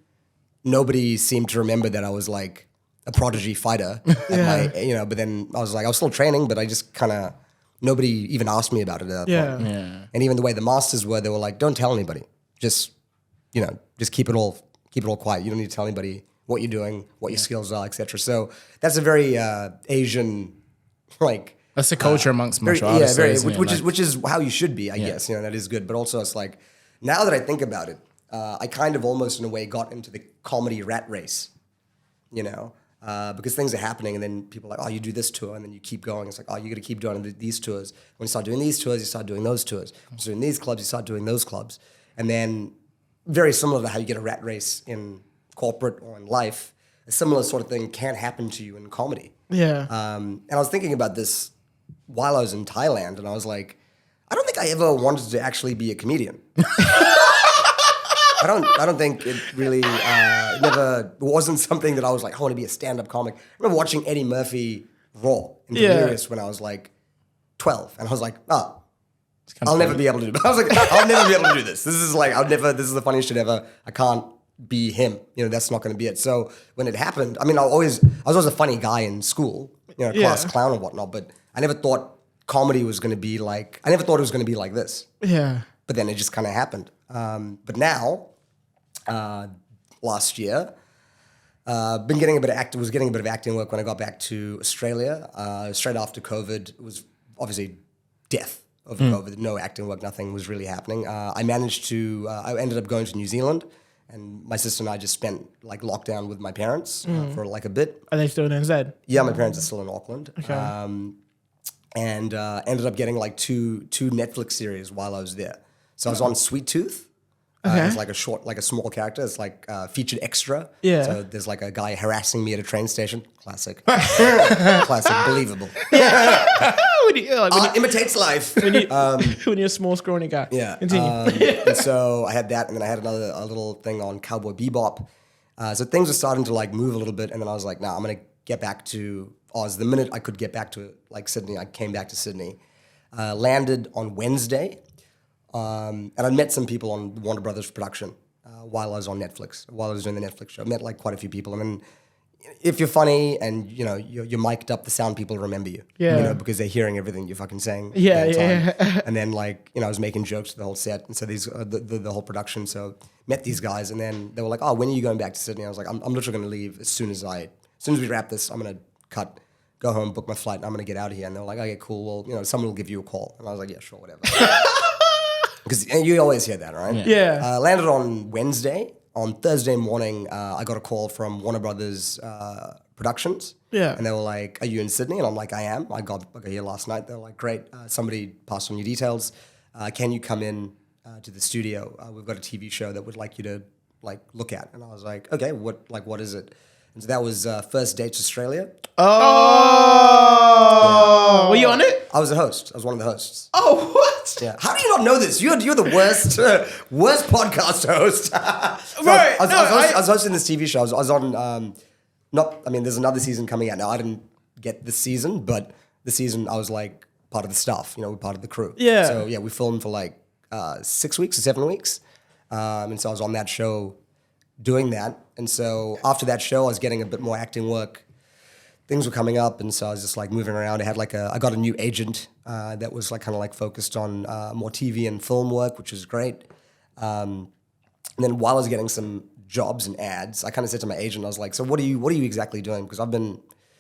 nobody seemed to remember that I was like a prodigy fighter. At my, but then I was still training, but I just kind of, nobody even asked me about it at that point. Yeah. And even the way the masters were, they were like, don't tell anybody. Just keep it all quiet. You don't need to tell anybody what you're doing, what your skills are, etc. So that's a very Asian, like that's the culture amongst martial artists. Which is how you should be, I guess. That is good. But also, it's like now that I think about it, I kind of almost in a way got into the comedy rat race, because things are happening, and then people are like, oh, you do this tour, and then you keep going. It's like, oh, you got to keep doing these tours. When you start doing these tours, you start doing those tours. When you start doing these clubs, you start doing those clubs, and then very similar to how you get a rat race in corporate or in life, a similar sort of thing can happen to you in comedy. Yeah. And I was thinking about this while I was in Thailand, and I was like, I don't think I ever wanted to actually be a comedian. I don't think it really never wasn't something that I was like, I want to be a stand-up comic. I remember watching Eddie Murphy Raw in Delirious when I was like 12, and I was like, I'll never be able to do it. I was like, I'll never be able to do this. This is the funniest shit ever. I can't be him. That's not going to be it. So when it happened, I mean, I was always a funny guy in school, class clown and whatnot, but I never thought comedy was going to be like, I never thought it was going to be like this. Yeah. But then it just kind of happened. But now, last year, was getting a bit of acting work when I got back to Australia. Straight after COVID, it was obviously death of COVID. No acting work, nothing was really happening. I ended up going to New Zealand, and my sister and I just spent like lockdown with my parents for like a bit. Are they still in NZ? Yeah, my parents are still in Auckland. Okay. And ended up getting like two Netflix series while I was there. So I was on Sweet Tooth. It's like a small character. It's like featured extra. Yeah. So there's like a guy harassing me at a train station. Classic. Classic. Believable. Imitates life. When you're a small, scrawny guy. Yeah. Continue. And so I had that, and then I had a little thing on Cowboy Bebop. So things were starting to like move a little bit, and then I was like, nah, I'm gonna get back to Oz. The minute I could get back to like Sydney, I came back to Sydney. Landed on Wednesday. And I met some people on Warner Brothers production while I was on Netflix, while I was doing the Netflix show. I met like quite a few people. And then if you're funny and you're mic'd up, the sound people remember you. Yeah. Because they're hearing everything you're fucking saying. Yeah, the whole time. yeah. And then I was making jokes to the whole set, and so these the whole production. So met these guys, and then they were like, "Oh, when are you going back to Sydney?" I was like, "I'm literally going to leave as soon as we wrap this. I'm going to cut." Go home, book my flight, and I'm gonna get out of here. And they were like, okay, cool. Well, someone will give you a call. And I was like, yeah, sure, whatever. Because you always hear that, right? Yeah. Landed on Wednesday. On Thursday morning, I got a call from Warner Brothers Productions. Yeah. And they were like, are you in Sydney? And I'm like, I am. I got here last night. They were like, great. Somebody passed on your details. Can you come in to the studio? We've got a TV show that we'd like you to look at. And I was like, okay, what is it? And so that was First Dates Australia. Oh! Yeah. Were you on it? I was a host. I was one of the hosts. Oh, what? Yeah. How do you not know this? You're the worst podcast host. Right. I was hosting this TV show. I was on. There's another season coming out now. I didn't get this season, but the season I was like part of the staff. We're part of the crew. Yeah. So yeah, we filmed for like 6 weeks or 7 weeks, and so I was on that show doing that. And so after that show, I was getting a bit more acting work. Things were coming up, and so I was just like moving around. I got a new agent that was like kind of like focused on more TV and film work, which was great. And then while I was getting some jobs and ads, I kind of said to my agent, I was like, so what are you exactly doing? Because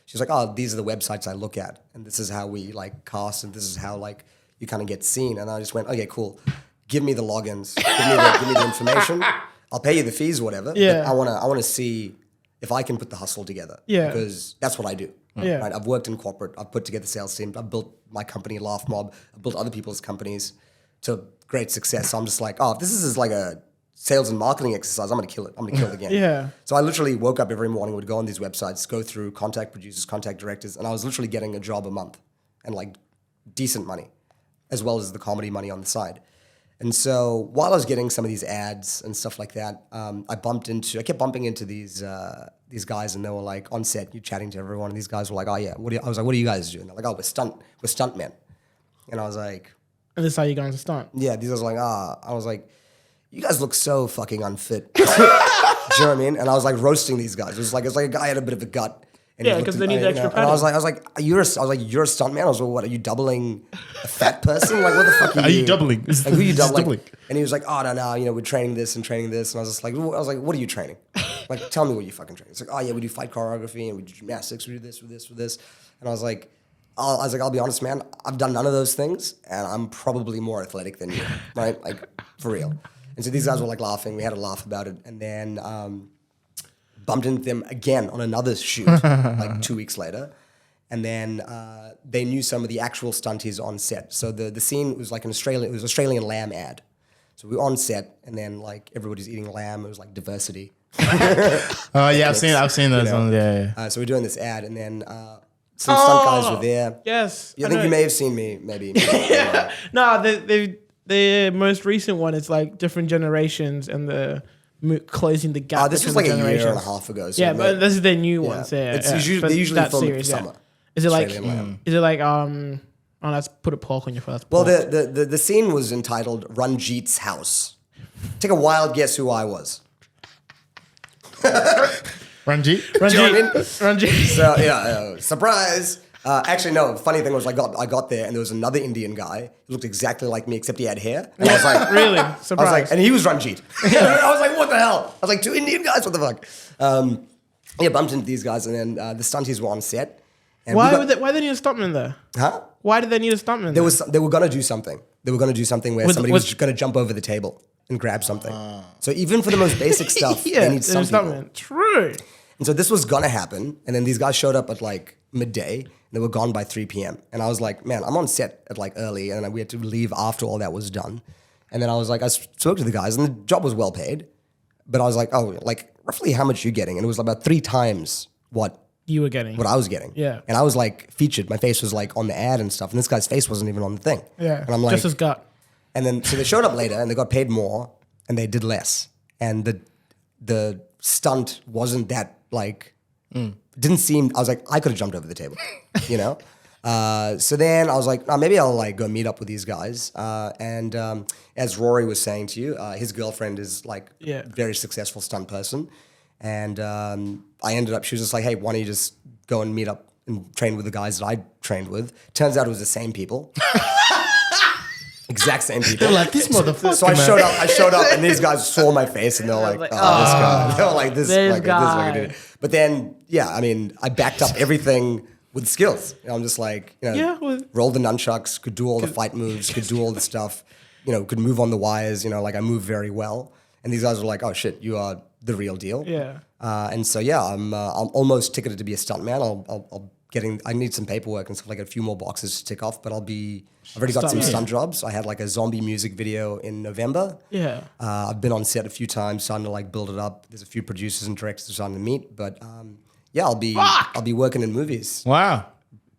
she's like, oh, these are the websites I look at, and this is how we like cast, and this is how like you kind of get seen. And I just went, okay, cool. Give me the logins. Give me the information. I'll pay you the fees, whatever. Yeah. But I want to see if I can put the hustle together. Yeah. Because that's what I do. Yeah. Right? I've worked in corporate. I've put together sales teams. I've built my company, Laugh Mob. I've built other people's companies to great success. So I'm just like, oh, if this is like a sales and marketing exercise, I'm going to kill it. I'm going to kill the game. Yeah. So I literally woke up every morning, would go on these websites, go through contact producers, contact directors, and I was literally getting a job a month and like decent money, as well as the comedy money on the side. And so while I was getting some of these ads and stuff like that, I kept bumping into these guys, and they were like on set, you chatting to everyone, and these guys were like, "Oh yeah, I was like, what do you guys do?" And they're like, "Oh, we're stuntmen." And I was like, And this is how you got into stunt. yeah, these guys were like, I was like, you guys look so fucking unfit. Do you know what I mean? And I was like roasting these guys. It was like a guy had a bit of a gut. And Yeah, because they need extra padding. And I was like, you're a stuntman? I was like, what? Are you doubling a fat person? Like, what the fuck are you doubling? Like, who are you doubling? And he was like, oh no, we're training this and training this. And I was like, what are you training? Like, tell me what you fucking train. It's like, oh yeah, we do fight choreography and we do gymnastics. We do this, with this, with this. And I was like, I'll be honest, man. I've done none of those things, and I'm probably more athletic than you, right? Like, for real. And so these guys were like laughing. We had a laugh about it, and then bumped into them again on another shoot, like 2 weeks later. And then they knew some of the actual stunties on set. So the scene was like Australian lamb ad. So we were on set, and then like everybody's eating lamb. It was like diversity. Oh yeah, I've seen those ones. Yeah. So we're doing this ad, and then some stunt guys were there. Yes. I think you may have seen me, maybe. No, the most recent one is like different generations and the closing the gap. This was like a year and a half ago. So yeah, but this is their new ones. Yeah, they usually film it for summer. Is it like? Australian Is it like? Oh, let's put a pork on your first. Well, the scene was entitled Ranjit's House. Take a wild guess who I was. Ranjit. So yeah, surprise. Actually, no. Funny thing was, I got there, and there was another Indian guy who looked exactly like me, except he had hair. And I was like, really? Surprise. I was like, and he was Ranjit. I was like, what the hell? I was like, 2 Indian guys. What the fuck? Yeah, bumped into these guys, and then the stunties were on set. And why did they need a stuntman there? Huh? Why did they need a stuntman? They were gonna do something. They were gonna do something where somebody was gonna jump over the table and grab something. So even for the most basic stuff, they need some people. True. And so this was gonna happen, and then these guys showed up at like midday, and they were gone by 3 p.m. And I was like, man, I'm on set at like early, and we had to leave after all that was done. And then I was like, I spoke to the guys, and the job was well paid, but I was like, oh, like roughly how much you getting? And it was about 3 times what you were getting, what I was getting. Yeah. And I was like featured. My face was like on the ad and stuff, and this guy's face wasn't even on the thing. Yeah. And I'm like, just his gut. And then so they showed up later, and they got paid more, and they did less, and the stunt wasn't that like. Didn't seem. I was like, I could have jumped over the table, you know. So then I was like, maybe I'll like go meet up with these guys. And as Rory was saying to you, his girlfriend is like a very successful stunt person, and I ended up. She was just like, hey, why don't you just go and meet up and train with the guys that I trained with? Turns out it was the same people. Exact same people. They're like, this motherfucker. So I showed up, and these guys saw my face, and they're like, this guy. They were like, this guy. Dude. But then, yeah, I mean, I backed up everything with skills. You know, I'm just like, roll the nunchucks, could do all the fight moves, could do all the stuff, could move on the wires. Like I move very well. And these guys were like, oh shit, you are the real deal. Yeah. And so yeah, I'm almost ticketed to be a stuntman. I need some paperwork and stuff, like a few more boxes to tick off, but I've already got some stunt jobs. I had like a zombie music video in November. Yeah. I've been on set a few times, starting to like build it up. There's a few producers and directors I'm starting to meet, but yeah, I'll be working in movies. Wow.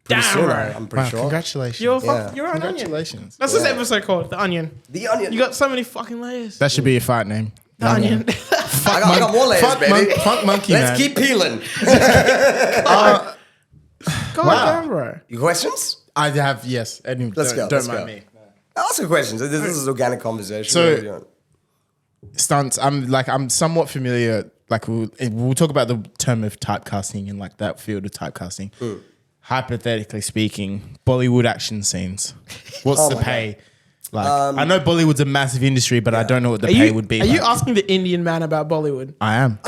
Pretty soon, I'm pretty sure. Congratulations. You're an Congratulations. onion. That's this episode called The Onion. The Onion. You got so many fucking layers. That should be your fight name. The Onion. I got more layers, baby. Funk monkey, Let's keep peeling. God damn, bro. You questions? I have, yes. Let's go. Don't mind me. Ask a question. This is organic conversation. So, stunts, I'm somewhat familiar. Like we'll talk about the term of typecasting and like that field of typecasting. Hypothetically speaking, Bollywood action scenes. What's the pay? Like I know Bollywood's a massive industry, but I don't know what the pay would be. Are you asking the Indian man about Bollywood? I am.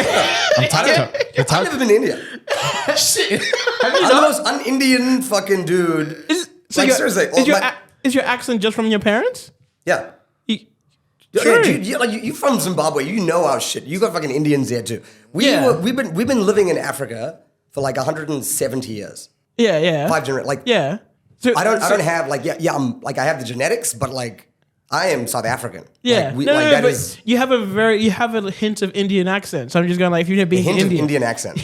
I've never been to India. Shit. I'm the most un-Indian fucking dude. Seriously. Is your accent just from your parents? Yeah. True. You from Zimbabwe, you know our shit. You got fucking Indians there too. We've been living in Africa for like 170 years. Yeah. 5 generations. Like So, I don't have like I'm like I have the genetics, but like I am South African. Yeah. Like, you have a hint of Indian accent. So I'm just going like if you've never been to India. Indian accent.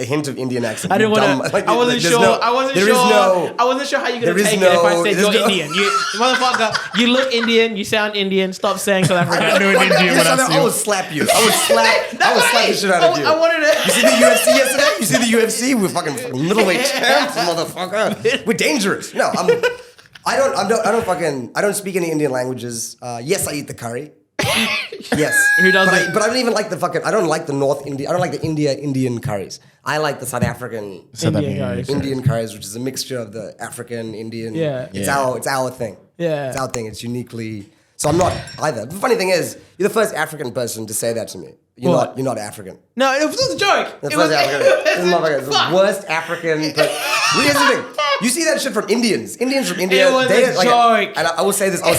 a hint of Indian accent. I didn't want to. I wasn't sure. I wasn't sure how you're gonna take it if I said you're Indian. You motherfucker. You look Indian. You sound Indian. Stop saying South African. I know an Indian when I see I would slap you. I would slap the shit out of you. I wanted to. You see the UFC yesterday? You see the UFC? We're fucking middleweight champs, motherfucker. We're dangerous. No, I don't speak any Indian languages. Yes, I eat the curry. Yes. Who doesn't? But I don't even like I don't like the North India. I don't like the Indian curries. I like the South African Indian curries, which is a mixture of the African, Indian. Yeah. It's our thing. Yeah. It's our thing. It's uniquely. So I'm not either. The funny thing is, you're the first African person to say that to me. You're not African. No, it was a joke. It was African. It's the worst African. Here's the thing. You see that shit from Indians. Indians from India. It was a joke. And I will say this. I'll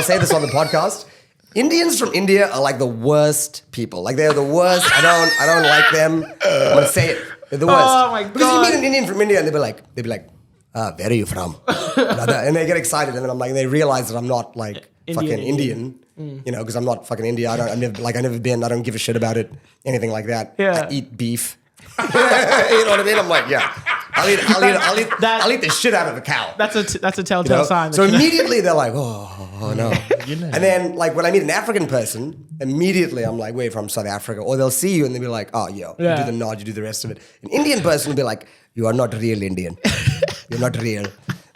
say this on the podcast. Indians from India are like the worst people. Like they're the worst. I don't like them. I'm gonna say it. They're the worst. Oh my god. Because you meet an Indian from India and they'd be like, where are you from? And they get excited and then I'm like, they realize that I'm not like fucking Indian. You know, because I'm not fucking India. I've never been. I don't give a shit about it. Anything like that. Yeah. I eat beef. You know what I mean? I'm like, yeah. I'll eat the shit out of a cow. That's a telltale sign. So immediately they're like, oh no. And then like when I meet an African person, immediately I'm like, where from? South Africa. Or they'll see you and they'll be like, oh, yo, you do the nod, you do the rest of it. An Indian person will be like, you are not real Indian. You're not real.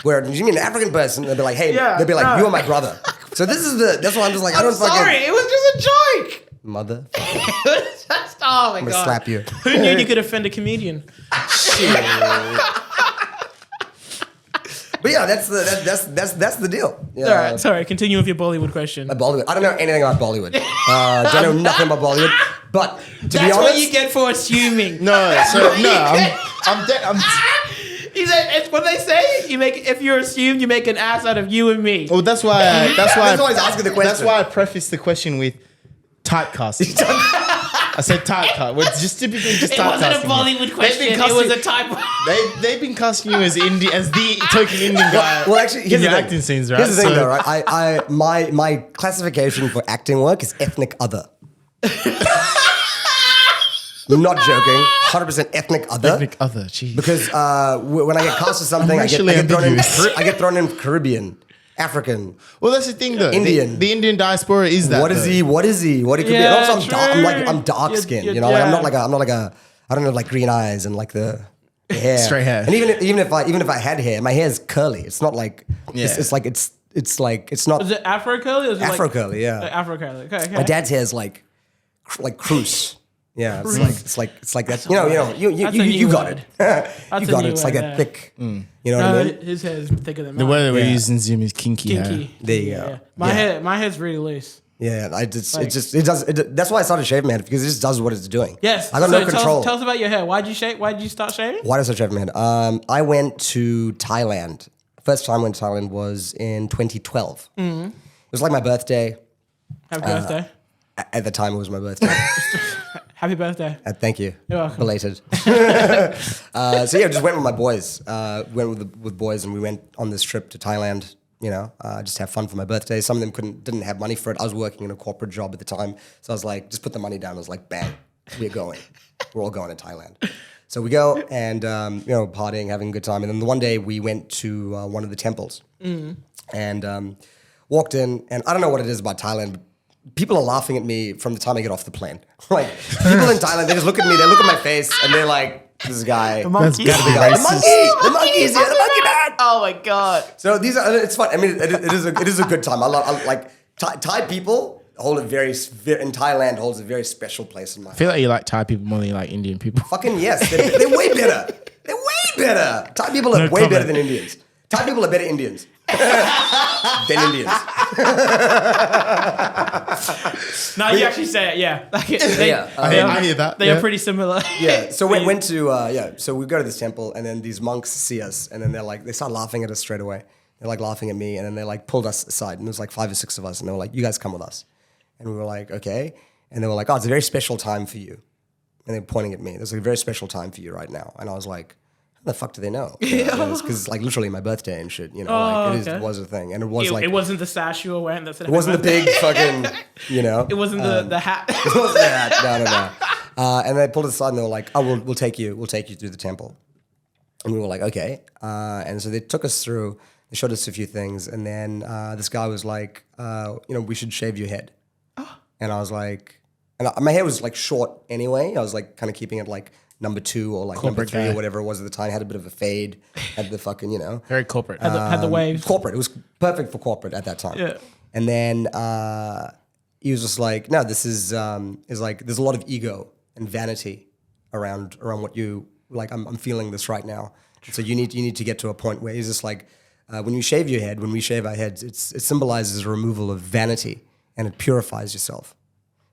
Where you meet an African person, they'll be like, hey, they'll be like, you are my brother. So that's why I'm just like, I don't sorry, it was just a joke. Mother. Oh my I'm god. gonna slap you. Who knew you could offend a comedian? But yeah, that's the deal. Yeah. All right, sorry. Continue with your Bollywood question. Bollywood. I don't know anything about Bollywood. Don't know nothing about Bollywood. But to be honest, that's what you get for assuming. I'm He said, it's what they say. If you're assumed, you make an ass out of you and me. Well, that's why I asking the question. That's why I prefaced the question with typecasting. I said typecast. Well, just typically just typecasting. It wasn't a Bollywood question. It was a type. They've been casting you as the token Indian guy. Well, actually, here's in the your thing. acting scenes, right? Here's the thing, though, right? My classification for acting work is ethnic other. I'm not joking. 100% ethnic other. Ethnic other, jeez. Because when I get cast as something, I get thrown in Caribbean, African. Well, that's the thing, though. Indian. The Indian diaspora is that. What is he? What he could be? And also, I'm dark skinned. You know, like, I'm not like a. I don't know, like green eyes and like the hair, straight hair. And even if I had hair, my hair is curly. It's not like it's not. Is it Afro curly? Or is it Afro curly? Yeah, Afro curly. Okay. My dad's hair is like Cruz. Yeah, it's like that. You got it. You got it. It's like that thick. You know what I mean? His hair is thicker than mine. The word that we're using Zoom is kinky hair. There you go. My hair's really loose. Yeah, that's why I started shaving my head, because it just does what it's doing. Yes. I got no control. Tell us about your hair. Why did you shave? Why did you start shaving? Why did I start shaving my head? I went to Thailand. First time I went to Thailand was in 2012. It was like my birthday. Happy birthday. At the time, it was my birthday. Happy birthday. Thank you. You're welcome. Belated. Just went with my boys. Went with boys, and we went on this trip to Thailand. You know, just have fun for my birthday. Some of them didn't have money for it. I was working in a corporate job at the time, so I was like, just put the money down. I was like, bang, we're going. We're all going to Thailand. So we go and partying, having a good time. And then one day we went to one of the temples and walked in, and I don't know what it is about Thailand, but people are laughing at me from the time I get off the plane. Like, people in Thailand, they just look at me, they look at my face, and they're like, this guy. The monkey. The monkey, the monkey man. Oh my god. So it's fun. I mean, it is a good time. I like Thai people hold in Thailand holds a very special place in my heart. I feel like you like Thai people more than you like Indian people. Fucking yes. They're way better. They're way better. Thai people are way better than Indians. Thai people are better Indians than Indians. No, you actually say it, yeah. I hear that. They are pretty similar. Yeah. So we went to So we go to this temple, and then these monks see us, and then they start laughing at us straight away. They're like laughing at me, and then they like pulled us aside, and there was like 5 or 6 of us, and they were like, "You guys come with us," and we were like, "Okay," and they were like, "Oh, it's a very special time for you," and they're pointing at me. There's a very special time for you right now, and I was like, how the fuck do they know? Because it's like literally my birthday and shit, it was a thing. And it was it wasn't the sash you were wearing. It wasn't the big fucking, It wasn't the hat. It wasn't the hat. And they pulled us aside and they were like, "Oh, we'll take you through the temple." And we were like, "Okay." And so they took us through. They showed us a few things, and then this guy was like, "We should shave your head." And I was like, my hair was like short anyway. I was like kind of keeping it like number 2 or like Corporate number 3 guy. or whatever it was at the time. Had a bit of a fade. Had the fucking Very corporate. Had the waves. corporate. It was perfect for corporate at that time. Yeah. And then he was just like, "No, this is like there's a lot of ego and vanity around what you like. I'm feeling this right now. So you need to get to a point where he's just like, when you shave your head, when we shave our heads, it symbolizes a removal of vanity and it purifies yourself."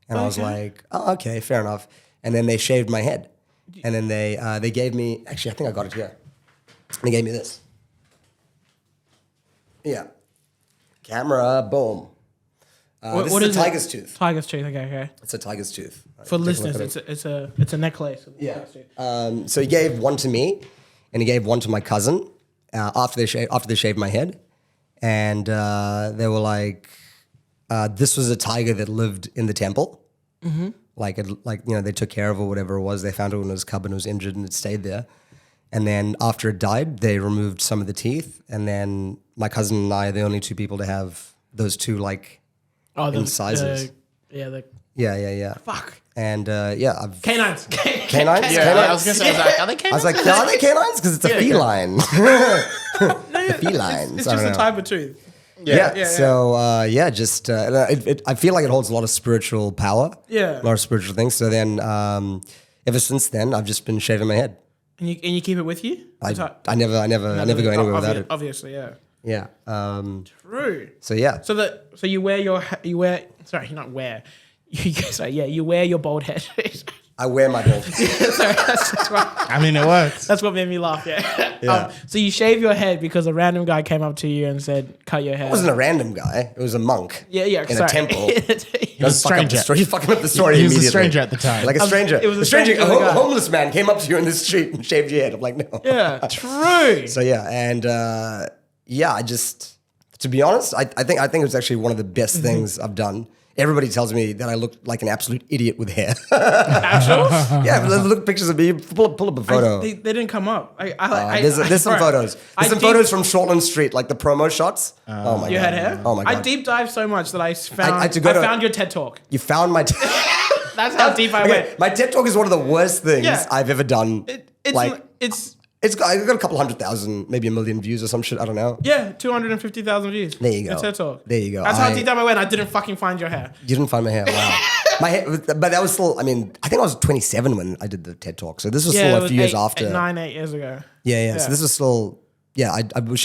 And I was like, "Oh, okay, fair enough." And then they shaved my head, and then they gave me, actually, I think I got it here. They gave me this. Yeah. Camera, boom. This what is a is it? tiger's tooth. Tiger's tooth. Okay. It's a tiger's tooth. For Take a look listeners, at it. it's a necklace. Yeah. So he gave one to me, and he gave one to my cousin after they shaved my head, and they were like, "This was a tiger that lived in the temple. Mm-hmm. They took care of it, or whatever it was. They found it in his cub and it was injured, and it stayed there. And then after it died, they removed some of the teeth, and then my cousin and I are the only 2 people to have those 2 incisors. Yeah. Fuck. And I've Canines. canines. Yeah, Canines? I was gonna say, are they I canines? was like, are they canines? Because it's a feline. The felines. It's I just don't a know. type of tooth. Yeah. So I feel like it holds a lot of spiritual power. Yeah. A lot of spiritual things. So then, ever since then, I've just been shaving my head. And you keep it with you? I never go anywhere without it. Obviously, yeah. Yeah. True. So yeah. So you wear sorry, not wear. You wear your bald head. I wear my bald. Sorry, that's right. I mean, it works. That's what made me laugh. Yeah. Yeah. So you shave your head because a random guy came up to you and said, "Cut your hair." It wasn't a random guy. It was a monk. Yeah. In Sorry. a temple. He was a stranger. You're fucking up the story He was immediately. a stranger at the time. Like a stranger. It was a a stranger. stranger A guy. homeless man came up to you in the street and shaved your head. I'm like, no. Yeah. True. So yeah, and I just, to be honest, I think it was actually one of the best things I've done. Everybody tells me that I look like an absolute idiot with hair. Actual? Yeah, look at pictures of me. Pull up a photo. They didn't come up. There's some photos. There's some photos from Shortland Street, like the promo shots. Oh my god. You had hair? Oh my god. I deep dived so much that I found had to go to- found your TED Talk. You found my. That's how deep I went. My TED Talk is one of the worst things Yeah. I've ever done. It's It's got a couple 100,000, maybe 1 million views or some shit. I don't know. 250,000 views. There you go. Your TED Talk. There you go. That's how deep down I went. I didn't fucking find your hair. You didn't find my hair. Wow. My hair, but that was still. I mean, I think I was 27 when I did the TED Talk. So this was It still a was few years 8 after. 8 years ago. Yeah. So this was still. Yeah, I've been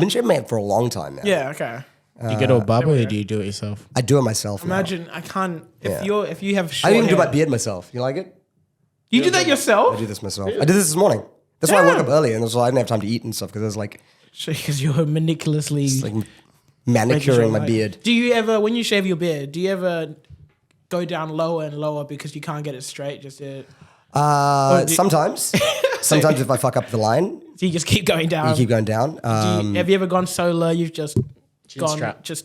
shaving my head for a long time now. Yeah. Okay. Do you go to a barber or do you do it yourself? I do it myself. now. Imagine I can't. If you have I short didn't even do hair- my beard myself. You like it? You do that yourself? I do this myself. I did this morning. That's why I woke up early, and that's why I didn't have time to eat and stuff because I was like Because you're meticulously like manicuring my beard. Do you ever, when you shave your beard, do you ever go down lower and lower because you can't get it straight? Just Sometimes if I fuck up the line, so you just keep going down. you keep going down. Have you ever gone so low you've just gone strap. just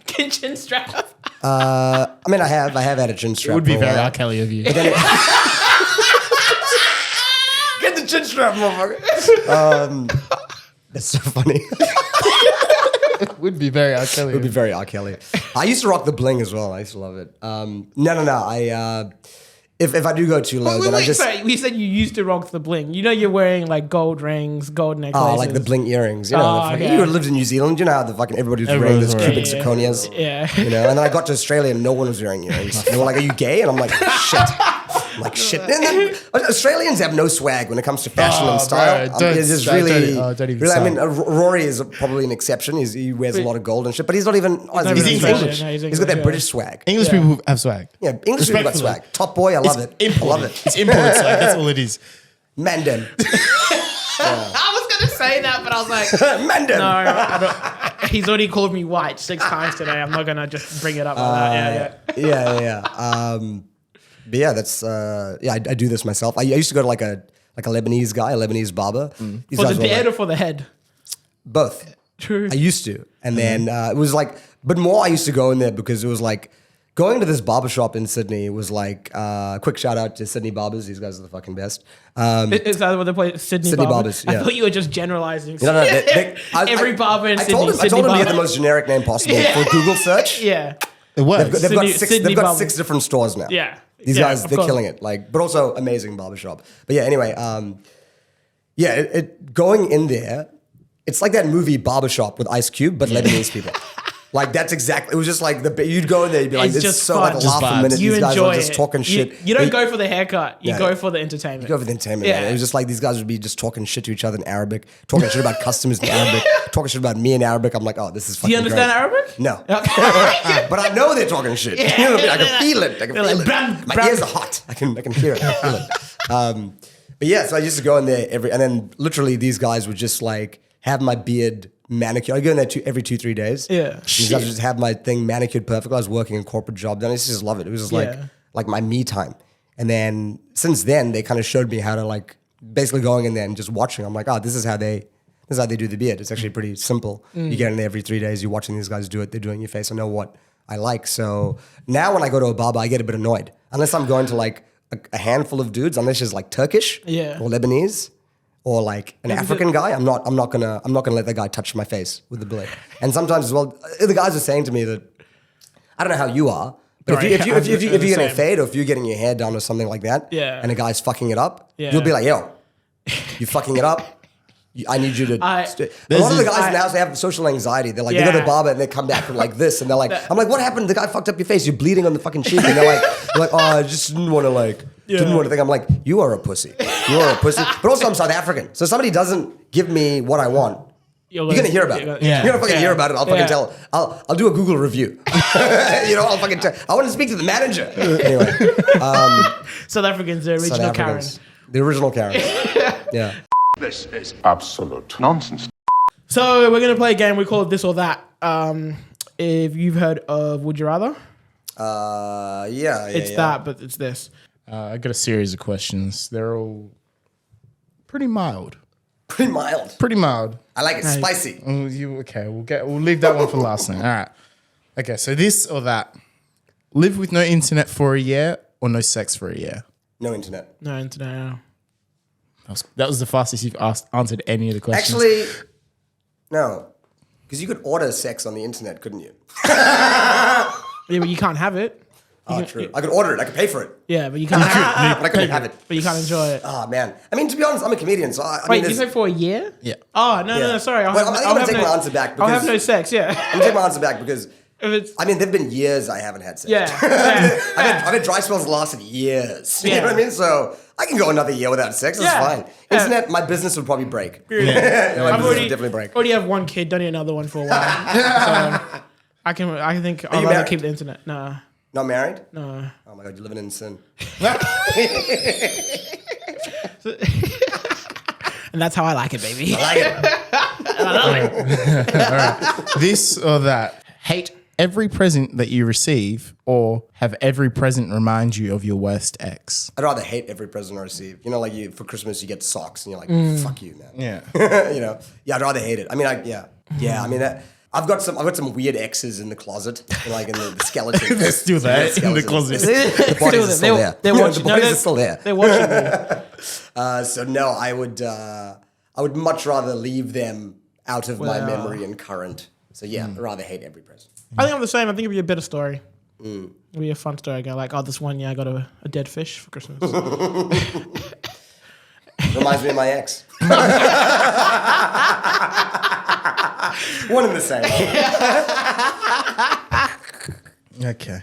chin strap? I mean, I have had a chin strap. It would be for a very while. R. Kelly of you. Get the chin strap, motherfucker. That's so funny. It would be very R. Kelly. It would be very R. Kelly. I used to rock the bling as well. I used to love it. No. If I do go too low, then I just sorry, we said you used to rock the bling. You know you're wearing like gold rings, gold necklaces. like the bling earrings. You know, okay. you lived in New Zealand. You know how the fucking everybody was wearing those cubic zirconias. Yeah. You know, and then I got to Australia and no one was wearing earrings. They were like, "Are you gay?" And I'm like, "Shit." I'm like, shit. And then Australians have no swag when it comes to fashion and style. Bro, It's just don't really, even really. I mean, start. Rory is probably an exception. He wears a lot of gold and shit, but he's not even. He's English. English. No, he's He's got that English, British swag. English people have swag. Yeah, English people got Respectfully. swag. Top boy, I love it. I love it. It's imported swag. That's all it is. Mandem. I was gonna say that, but I was like, Mandem. no, I don't. He's already called me white 6 times today. I'm not gonna just bring it up like that. Yeah. But yeah, that's I do this myself. I used to go to like a Lebanese guy, a Lebanese barber. These For guys the were beard like- or for the head? both. True. I used to, and then it was like, but more. I used to go in there because it was like going to this barbershop in Sydney was like, quick shout out to Sydney barbers. These guys are the fucking best. Is that what they play? Sydney Barbers? yeah. I thought you were just generalizing. No, Every barber in Sydney. I told them to get the most generic name possible for Google search. Yeah. It works. They've got 6 different stores now. Yeah. These guys, they're killing it. Like, but also amazing barbershop. But yeah, anyway, going in there, it's like that movie Barbershop with Ice Cube, but Lebanese people. Like that's exactly. It was just like you'd go in there, you'd be like, It's "This is just so fun. like a Just laugh a minute." You These guys enjoy are just it. talking shit. You don't go for the haircut. You Yeah. go for the entertainment. Go for the entertainment. Yeah. Man. It was just like these guys would be just talking shit to each other in Arabic, talking shit about customers in Arabic, talking shit about me in Arabic. I'm like, oh, this is Do fucking you understand great. Arabic? No. But I know they're talking shit. You know what I mean? I can feel it. I can feel like, it. bram, My bram. ears are hot. I can hear it. I can feel it. But yeah, so I used to go in there and then literally these guys would just like have my beard manicured. I go in there every 2-3 days. Yeah. These guys would just have my thing manicured perfectly. I was working in corporate job. Then I used to just love it. It was just like my me time. And then since then they kind of showed me how to like basically going in there and just watching. I'm like, oh, this is how they do the beard. It's actually pretty simple. You get in there every 3 days. You're watching these guys do it. They're doing your face. I know what I like. So now when I go to a barber, I get a bit annoyed unless I'm going to like a handful of dudes. Unless it's like Turkish or Lebanese. Or like an African guy, I'm not gonna let that guy touch my face with the blade. And sometimes as well, the guys are saying to me that I don't know how you are, but if you're getting a fade or if you're getting your hair done or something like that, and a guy's fucking it up, you'll be like, yo, you fucking it up. I need you to. A lot of the guys in the house, they have social anxiety. They're like, they go to the barber and they come back from like this, and they're like, I'm like, what happened? The guy fucked up your face. You're bleeding on the fucking cheek, and they're like, oh, I just didn't want to didn't want to think. I'm like, you are a pussy. You are a pussy. But also, I'm South African, so if somebody doesn't give me what I want, you're gonna hear about it. You're gonna fucking hear about it. I'll fucking tell. I'll do a Google review. I'll fucking tell. I want to speak to the manager. Anyway, South Africans, the original Karen. The original Karen. Yeah. This is absolute nonsense. So we're gonna play a game. We call it This or That. If you've heard of Would You Rather, It's that, but it's this. I got a series of questions. They're all pretty mild. Pretty mild. Pretty mild. I like it spicy. We'll leave that one for last then. All right. Okay, so this or that. Live with no internet for a year or no sex for a year? No internet. No internet. That was the fastest you've answered any of the questions. Actually, no. Because you could order sex on the internet, couldn't you? Yeah, but you can't have it. True. I could order it. I could pay for it. Yeah, but you can't have it. But I couldn't have it. But you can't enjoy it. Oh, man. I mean, to be honest, I'm a comedian, so I Wait, mean, you say for a year? Yeah. Oh, no, sorry. Well, I think I'm going to take my answer back. I'll have no sex, yeah. I'm going to take my answer back because, If it's, I mean, there've been years I haven't had sex. yeah. I've had dry spells that lasted years. You know what I mean? So I can go another year without sex. That's fine. Internet, my business would probably break. My business would definitely break. already have one kid, don't need another one for a while. So I think I'd rather married? keep the internet. Nah. Not married? No. Oh my God, you're living in sin. And that's how I like it, baby. I like it. This or that. Hate every present that you receive or have every present remind you of your worst ex? I'd rather hate every present I receive. You know, like for Christmas you get socks and you're like, fuck you, man. Yeah. I'd rather hate it. I mean, I mean, I've got some weird X's in the closet, like in the skeleton. They're still there in the closet. The bodies are still there. They're watching. The bodies are still there. They're watching me. So no, I would much rather leave them out of my memory and current. So yeah, I'd rather hate every present. I think I'm the same. I think it'd be a better story. It'd be a fun story. I go like, this one year I got a dead fish for Christmas. Reminds me of my ex. One and the same. Okay.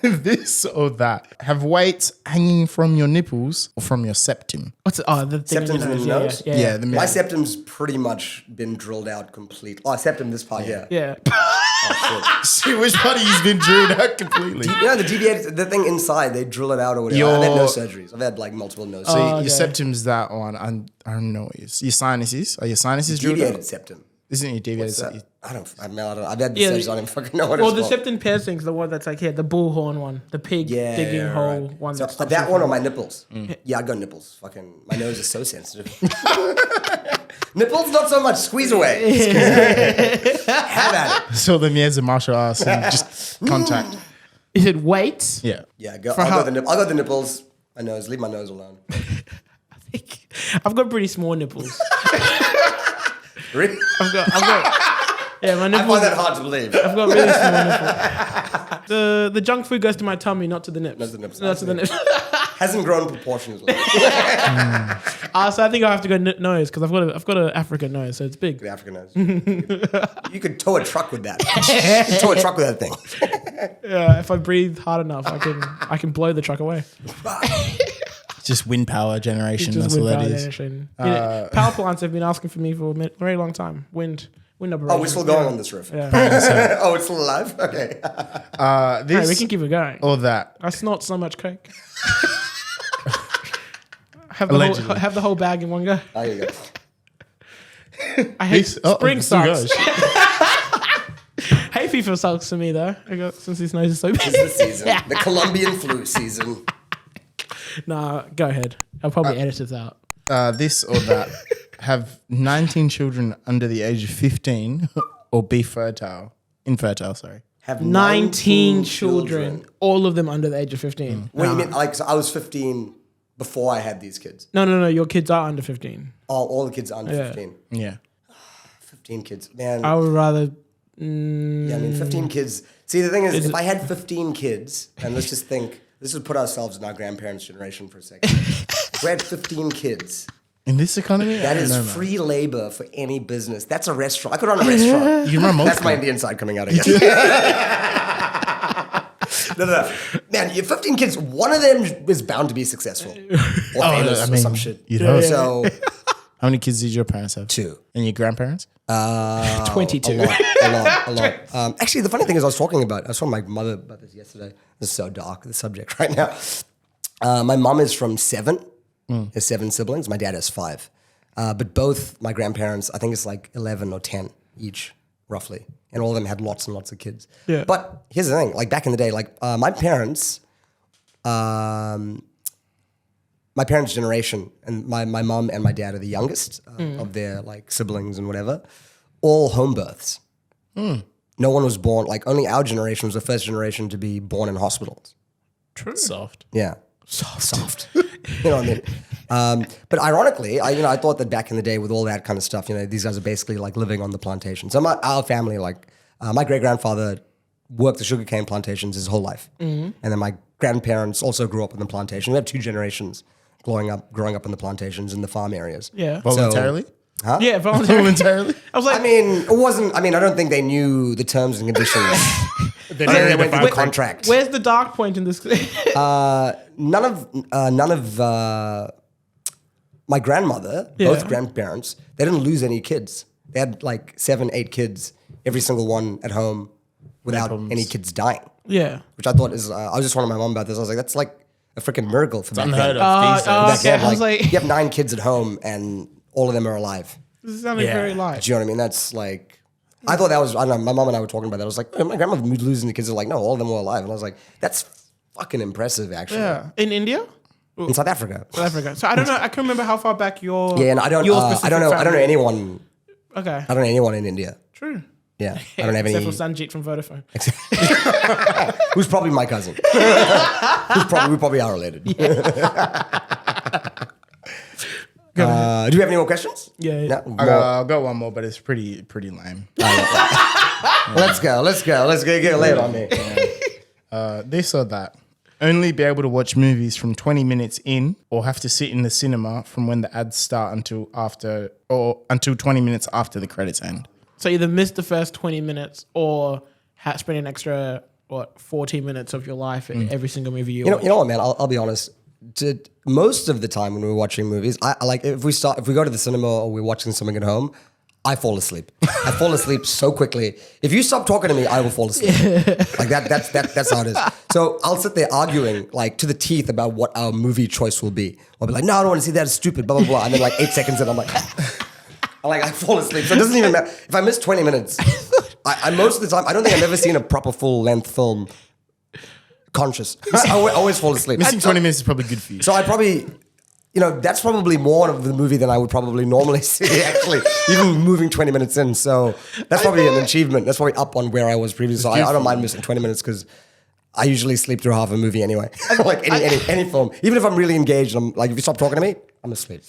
This or that. Have weights hanging from your nipples or from your septum? What's it? Oh, the thing Septum's in the nose? Yeah. My septum's pretty much been drilled out completely. Oh, septum, this part here. Yeah. Oh, See which part he's been drilled out completely. shit. You know, the deviated, the thing inside, they drill it out or whatever. I've had nose surgeries. I've had like multiple nose So surgeries. your septum's that one. I don't know what it is. Your sinuses? Are your sinuses drilled Deviated out? septum. Isn't it your deviated septum? I don't know. I've had the surgeries. I don't fucking know what Well, it's the called. septum piercing's the one that's like here, the bullhorn one, the pig digging hole one. So, That's that one or my nipples? Yeah, I'd go nipples. Fucking, my nose is so sensitive. Nipples, not so much. Squeeze away. Have at it. So them years of martial arts and just contact. Is it weight? Yeah. Yeah, how- I'll go the nipples. My nose. Leave my nose alone. I've got pretty small nipples. Really? I've got. Yeah, my I nipples. find that hard to believe. I've got really small nipples. The junk food goes to my tummy, not to the nips. Not to the nips. Not to the nips. Hasn't grown proportionately. So I think I have to go nose because I've got an African nose, so it's big. The African nose. You could tow a truck with that. You could tow a truck with that thing. Yeah, if I breathe hard enough, I can blow the truck away. It's just wind power generation. Just That's all wind that power is. generation. Power plants have been asking for me for a very long time. Wind operations. Oh, we're still going on this riff. Yeah. Oh, it's still alive? Okay. Hey, we can keep it going. Or that. I snort so much coke. Allegedly. Have the whole bag in one go. There you go. I hate spring still socks. Hay fever sucks for me though. Since his nose is so big. It's the season. The Colombian flu season. Nah, go ahead. I'll probably edit this out. This or that. Have 19 children under the age of 15 or be infertile, sorry. Have 19 children, all of them under the age of 15. What do you mean? Like, so I was 15 before I had these kids. No. Your kids are under 15. All the kids are under 15. Yeah. 15 kids. Man. I would rather. Yeah, I mean, 15 kids. See, the thing is if I had 15 kids, and let's just think, let's just put ourselves in our grandparents' generation for a second. If we had 15 kids. In this economy? That is free labor for any business. That's a restaurant. I could run a restaurant. You can run That's my Indian side coming out again. No. Man, you have 15 kids. One of them is bound to be successful. Or famous or some shit. You'd hope. So, How many kids did your parents have? 2. And your grandparents? 22. A lot. Actually, the funny thing is I was talking to my mother about this yesterday. This is so dark, the subject right now. My mom is from 7. Has 7 siblings. My dad has 5. But both my grandparents, I think it's like 11 or 10 each, roughly. And all of them had lots and lots of kids. Yeah. But here's the thing. Like back in the day, like my parents' generation, and my mom and my dad are the youngest of their like siblings and whatever, all home births. No one was born, like only our generation was the first generation to be born in hospitals. True. Soft. Yeah. Soft. You know what I mean? But ironically, I thought that back in the day with all that kind of stuff, these guys are basically like living on the plantation. So our family, like my great-grandfather worked the sugarcane plantations his whole life. And then my grandparents also grew up in the plantation. We have 2 generations growing up in the plantations in the farm areas. Yeah. Voluntarily? Yeah, voluntarily. I was like, I don't think they knew the terms and conditions. They went through the contract. Where's the dark point in this? None of my grandmother, both grandparents, they didn't lose any kids. They had like 7, 8 kids, every single one at home without any kids dying. Yeah. Which I thought is, I was just talking to my mom about this. I was like, that's like a freaking miracle for back Unheard then. of these days. Back then, I was like, you have 9 kids at home and all of them are alive. this is sounding very light. Do you know what I mean? That's like, I thought that was, I don't know, my mom and I were talking about that. I was like, my grandmother losing the kids. They're like, no, all of them were alive. And I was like, that's fucking impressive, actually. Yeah. In India? In South Africa. South Africa. So I don't know. I can't remember how far back your. Yeah, and I don't know anyone. Okay. I don't know anyone in India. True. Yeah, I don't have any. Except for Sanjit from Vodafone. Who's probably my cousin. We probably are related. Do you have any more questions? Yeah. No? I'll go one more, but it's pretty lame. Let's go. Get laid on me. This or that. Only be able to watch movies from 20 minutes in, or have to sit in the cinema from when the ads start until 20 minutes after the credits end. So either miss the first 20 minutes or spend an extra 14 minutes of your life in every single movie you watch. You know what, man? I'll be honest. Most of the time when we're watching movies, I like if we go to the cinema or we're watching something at home, I fall asleep. I fall asleep so quickly. If you stop talking to me, I will fall asleep. Like that's how it is. So I'll sit there arguing like to the teeth about what our movie choice will be. I'll be like, no, I don't want to see that. It's stupid. Blah blah blah. And then like 8 seconds in, I'm like, I fall asleep. So it doesn't even matter if I miss 20 minutes. I most of the time I don't think I've ever seen a proper full length film conscious. I always fall asleep. Missing 20 minutes is probably good for you. So I probably. That's probably more of the movie than I would probably normally see, actually, even moving 20 minutes in. So that's probably an achievement. That's probably up on where I was previously. So I don't mind missing 20 minutes because I usually sleep through half a movie anyway. Like any film. Even if I'm really engaged, I'm like, if you stop talking to me, I'm asleep.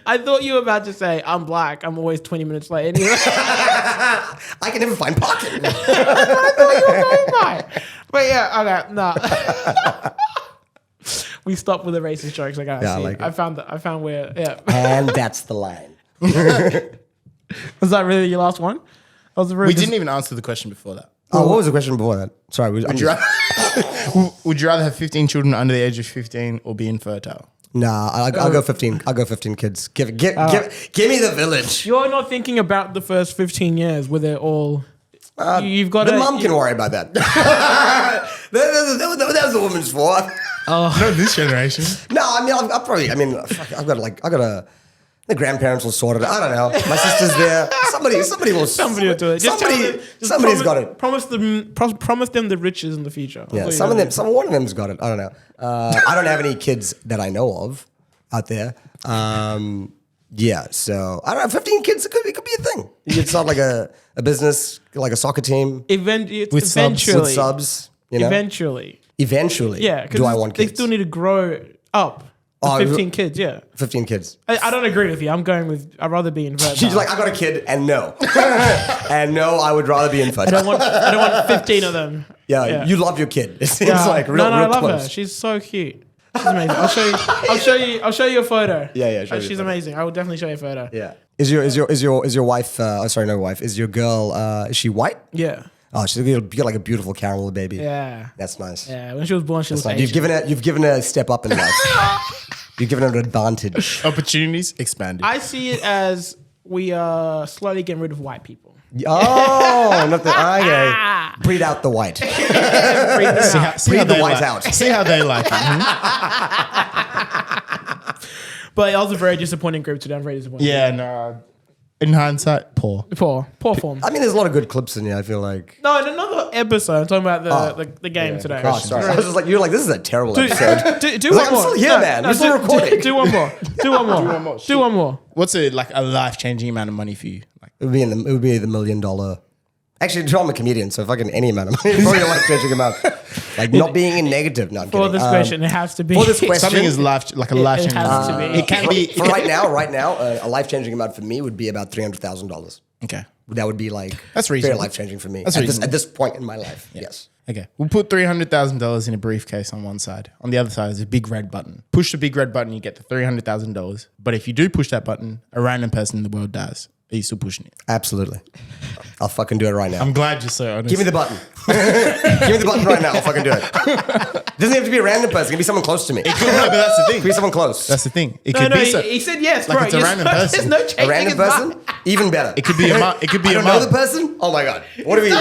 I thought you were about to say, I'm black. I'm always 20 minutes late anyway. I can never find parking. I thought you were going by. But yeah, okay, no. We stopped with the racist jokes. I gotta see. I like it. I found where, yeah. And that's the line. Was that really your last one? That was We didn't even answer the question before that. Oh, what was the question before that? Sorry. Would you rather have 15 children under the age of 15 or be infertile? Nah, I'll go 15. I'll go 15 kids. Give me the village. You're not thinking about the first 15 years where they're all... you've got The mom can worry about that. That was a woman's fault. Not this generation. No, I mean, I've got the grandparents will sort it. I don't know. My sister's there. Somebody will do it. Somebody's got it. Promise them the riches in the future. Yeah, one of them's got it. I don't know. I don't have any kids that I know of out there. Yeah, so I don't know. 15 kids, it could be a thing. You could start like a business, like a soccer team Eventually. subs. You know? Eventually. Do Yeah, I because want they kids? still need to grow up. Oh, 15 kids, yeah. 15 kids. I don't agree with you. I'd rather be infertile. She's like, I got a kid, and no, and no, I would rather be infertile. I don't want 15 of them. Yeah, you love your kid. It seems like real I love close. her. She's so cute. She's amazing. I'll show you a photo. Yeah, show me a she's photo. amazing. I will definitely show you a photo. Yeah. Is your wife? Sorry, no wife. Is your girl? Is she white? Yeah. Oh, she's gonna be like a beautiful caramel baby. Yeah. That's nice. Yeah. When she was born, she was Nice. Asian. You've given her a step up in life. You've given her an advantage. Opportunities expanded. I see it as we are slowly getting rid of white people. Oh, not the okay. Breed out the white. see how Breed the they white like, out. See how they like it. But it was a very disappointing group today. I'm very disappointed. Yeah, no. In hindsight, poor. Poor form. I mean, there's a lot of good clips in here. I feel like. No, in another episode. I'm talking about the game today. Oh, sorry. I was just like, you're like, this is a terrible episode. Do I was one like, more. I'm still here, man. We're still recording. Do one more. Do one more. What's a life-changing amount of money for you? Like, It would be the $1 million. Actually, I'm a comedian, so fucking any amount of money is probably a life-changing amount. Like not being in negative. No, I'm For kidding. this question, it has to be. For this question, something is life-changing. It has to be. It can be. for right now, a life-changing amount for me would be about $300,000. Okay. That would be like That's very reasonable. life-changing for me That's reasonable. at this point in my life. Yes. Okay. We'll put $300,000 in a briefcase on one side. On the other side is a big red button. Push the big red button, you get the $300,000. But if you do push that button, a random person in the world dies. Are you still pushing it? Absolutely. I'll fucking do it right now. I'm glad you're so honest. Give me the button. Give me the button right now. I'll fucking do it. It doesn't have to be a random person. It can be someone close to me. No, but that's the It thing. can be someone close. That's the thing. It No, could be he said yes, like bro. it's a random person. There's no changing a random his mind. person, even better. It could be a mom. It could be I a don't know mom. the person. Oh my god! What are we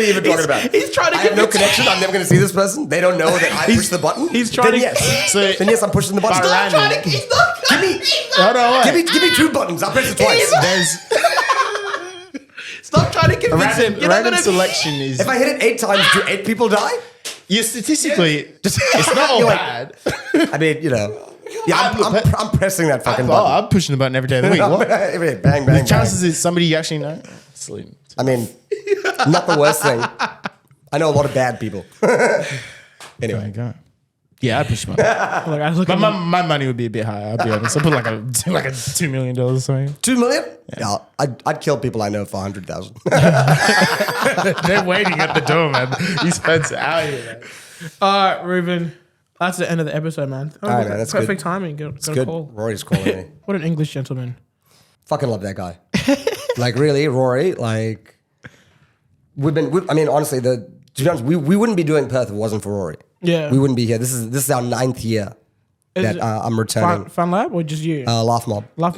even talking about? He's trying to I have no convince- connection. I'm never going to see this person. They don't know that I pushed the button. he's trying then to- yes. So- then yes, I'm pushing the button. By Stop random. trying to. He's not. Give me, Hold on, wait. give me 2 buttons. I'll press it twice. Stop trying to convince him. You're not Random gonna selection is. If I hit it 8 times, do 8 people die? Statistically, it's not all You're like- bad. I mean, you know. Yeah, I'm pressing that fucking button. I'm pushing the button every day of the week. What? Bang, bang, The bang. chances is somebody you actually know. Sleep. I mean, not the worst thing. I know a lot of bad people. Anyway. Go. Yeah, I'd push the button. Look, I look But at my money would be a bit higher. I'll be honest. I'll put like a $2 million or something. 2 million? Yeah, I'd kill people I know for 100,000. They're waiting at the door, man. He's Spencer out here. Man. All right, Ruven. That's the end of the episode, man. All right, man, that's perfect good. timing. Got a Good. call. Rory's calling me. What an English gentleman. Fucking love that guy. Like really, Rory. Like I mean, honestly, to be honest, we wouldn't be doing Perth if it wasn't for Rory. Yeah. We wouldn't be here. This is our 9th year Is that it I'm returning. Fun Lab or just you? Laugh Mob. Laugh.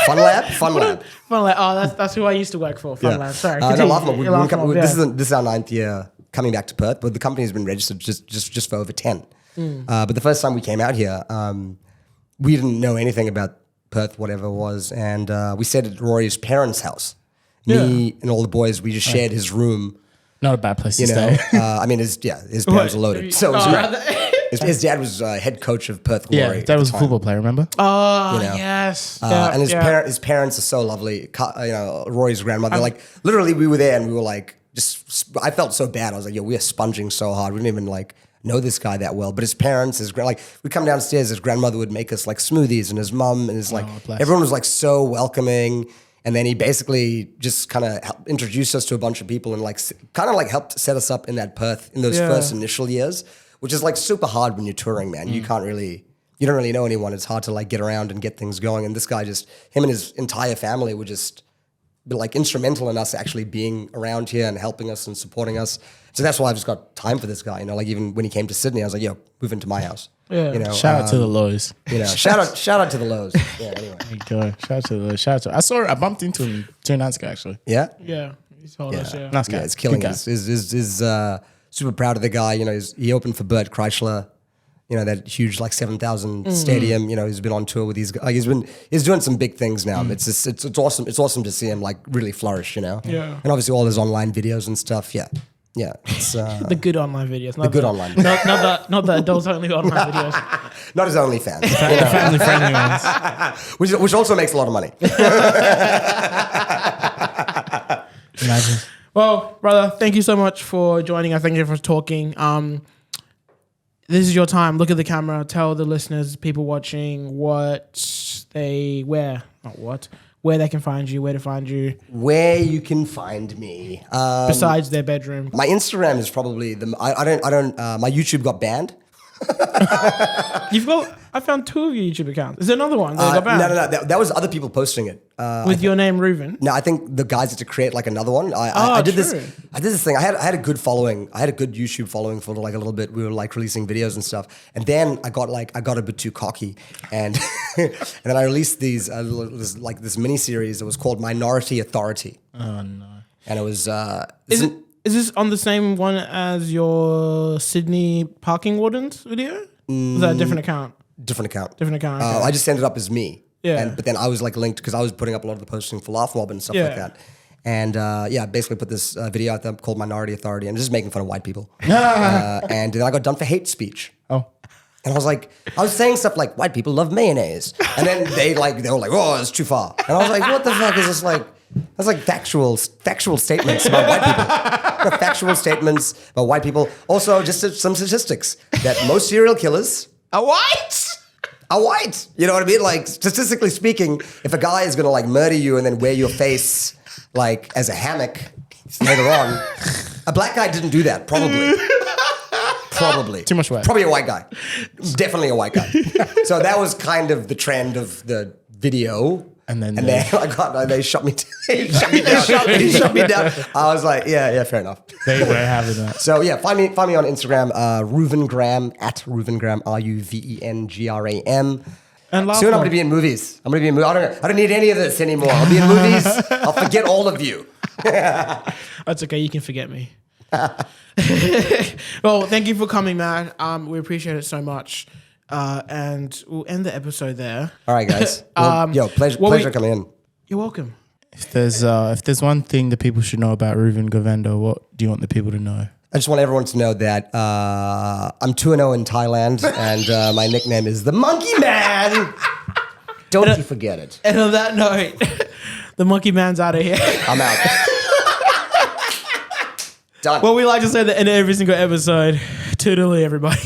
Fun Lab. Fun Lab. Fun Lab. Oh, that's who I used to work for. Fun Lab. Sorry. No, continue. Laugh Mob. Laugh Mob, This yeah. is our 9th year coming back to Perth, but the company has been registered just for over 10. But the first time we came out here, we didn't know anything about Perth, whatever it was, and we stayed at Rory's parents' house. Me and all the boys, we just shared his room. Not a bad place to You know, stay. I mean, his parents are loaded. So it was great. His dad was head coach of Perth Glory. Yeah, that was a football player, remember? Oh, you know. yes. And his parents are so lovely. You know, Rory's grandmother. Like literally, we were there and we were like, I felt so bad. I was like, yo, we are sponging so hard. We didn't even like know this guy that well. But his parents, we come downstairs, his grandmother would make us like smoothies, and his mum and his everyone was like so welcoming. And then he basically just kind of introduced us to a bunch of people and like kind of like helped set us up in that Perth in those first initial years, which is like super hard when you're touring, man. You don't really know anyone. It's hard to like get around and get things going. And this guy him and his entire family were just like instrumental in us actually being around here and helping us and supporting us. So that's why I've just got time for this guy. You know, like even when he came to Sydney, I was like, yo, move into my house. Yeah. You know, Shout out to the Lows. You know, shout out to the Lows. Yeah. Anyway. Shout out to the Lows. I bumped into him 2 nights ago actually. Yeah. Yeah. He told us, yeah. Nice guy. Yeah, it's killing. Good guy. Is super proud of the guy. You know, he opened for Bert Kreischer. You know, that huge like 7,000 stadium. You know, he's been on tour with these guys. Like he's doing some big things now. It's awesome. It's awesome to see him like really flourish. You know. Yeah. And obviously all his online videos and stuff. Yeah. Yeah. It's The good online videos. Not online. Not the adults only online videos. Not his OnlyFans. Family friendly ones. which also makes a lot of money. Imagine. Well, brother, thank you so much for joining us. Thank you for talking. This is your time. Look at the camera. Tell the listeners, people watching, where they can find you, where to find you. Where you can find me. Besides their bedroom. My Instagram is probably my YouTube got banned. I found 2 of your YouTube accounts. Is there another one that got banned? No. That was other people posting it. With your name, Ruven? No, I think the guys had to create like another one. I did this. I did this thing. I had a good following. I had a good YouTube following for like a little bit. We were like releasing videos and stuff. And then I got a bit too cocky, and and then I released this mini series that was called Minority Authority. Oh no! And it was. Is this on the same one as your Sydney parking wardens video? Was that a different account? Different account. Okay. I just ended up as me. Yeah. But then I was like linked because I was putting up a lot of the posting for Laugh Mob and stuff like that. And I basically put this video out there called Minority Authority and just making fun of white people. And then I got done for hate speech. Oh. And I was saying stuff like white people love mayonnaise. And then they were like, oh, it's too far. And I was like, what the fuck is this like? That's like factual statements about white people. Factual statements about white people. Also, just some statistics that most serial killers A white? are white. You know what I mean? Like, statistically speaking, if a guy is going to like murder you and then wear your face like as a hammock later on, a black guy didn't do that, probably. Probably. Too much white. Probably a white guy. Definitely a white guy. So that was kind of the trend of the video. And then they shot me. He shot me down. I was like, yeah, fair enough. They were having that. So yeah, find me on Instagram, Ruvengram @Ruvengram, RUVENGRAM. And last Soon I'm one. going to be in movies. I don't need any of this anymore. I'll be in movies. I'll forget all of you. That's okay. You can forget me. Well, thank you for coming, man. We appreciate it so much. And we'll end the episode there. All right, guys. Well, pleasure coming in. You're welcome. If there's one thing that people should know about Ruven Govender, what do you want the people to know? I just want everyone to know that I'm 2-0 in Thailand, and my nickname is the Monkey Man. Don't you forget it. And on that note, the Monkey Man's out of here. I'm out. Done. Well, we like to say that in every single episode. Toodaloo, everybody.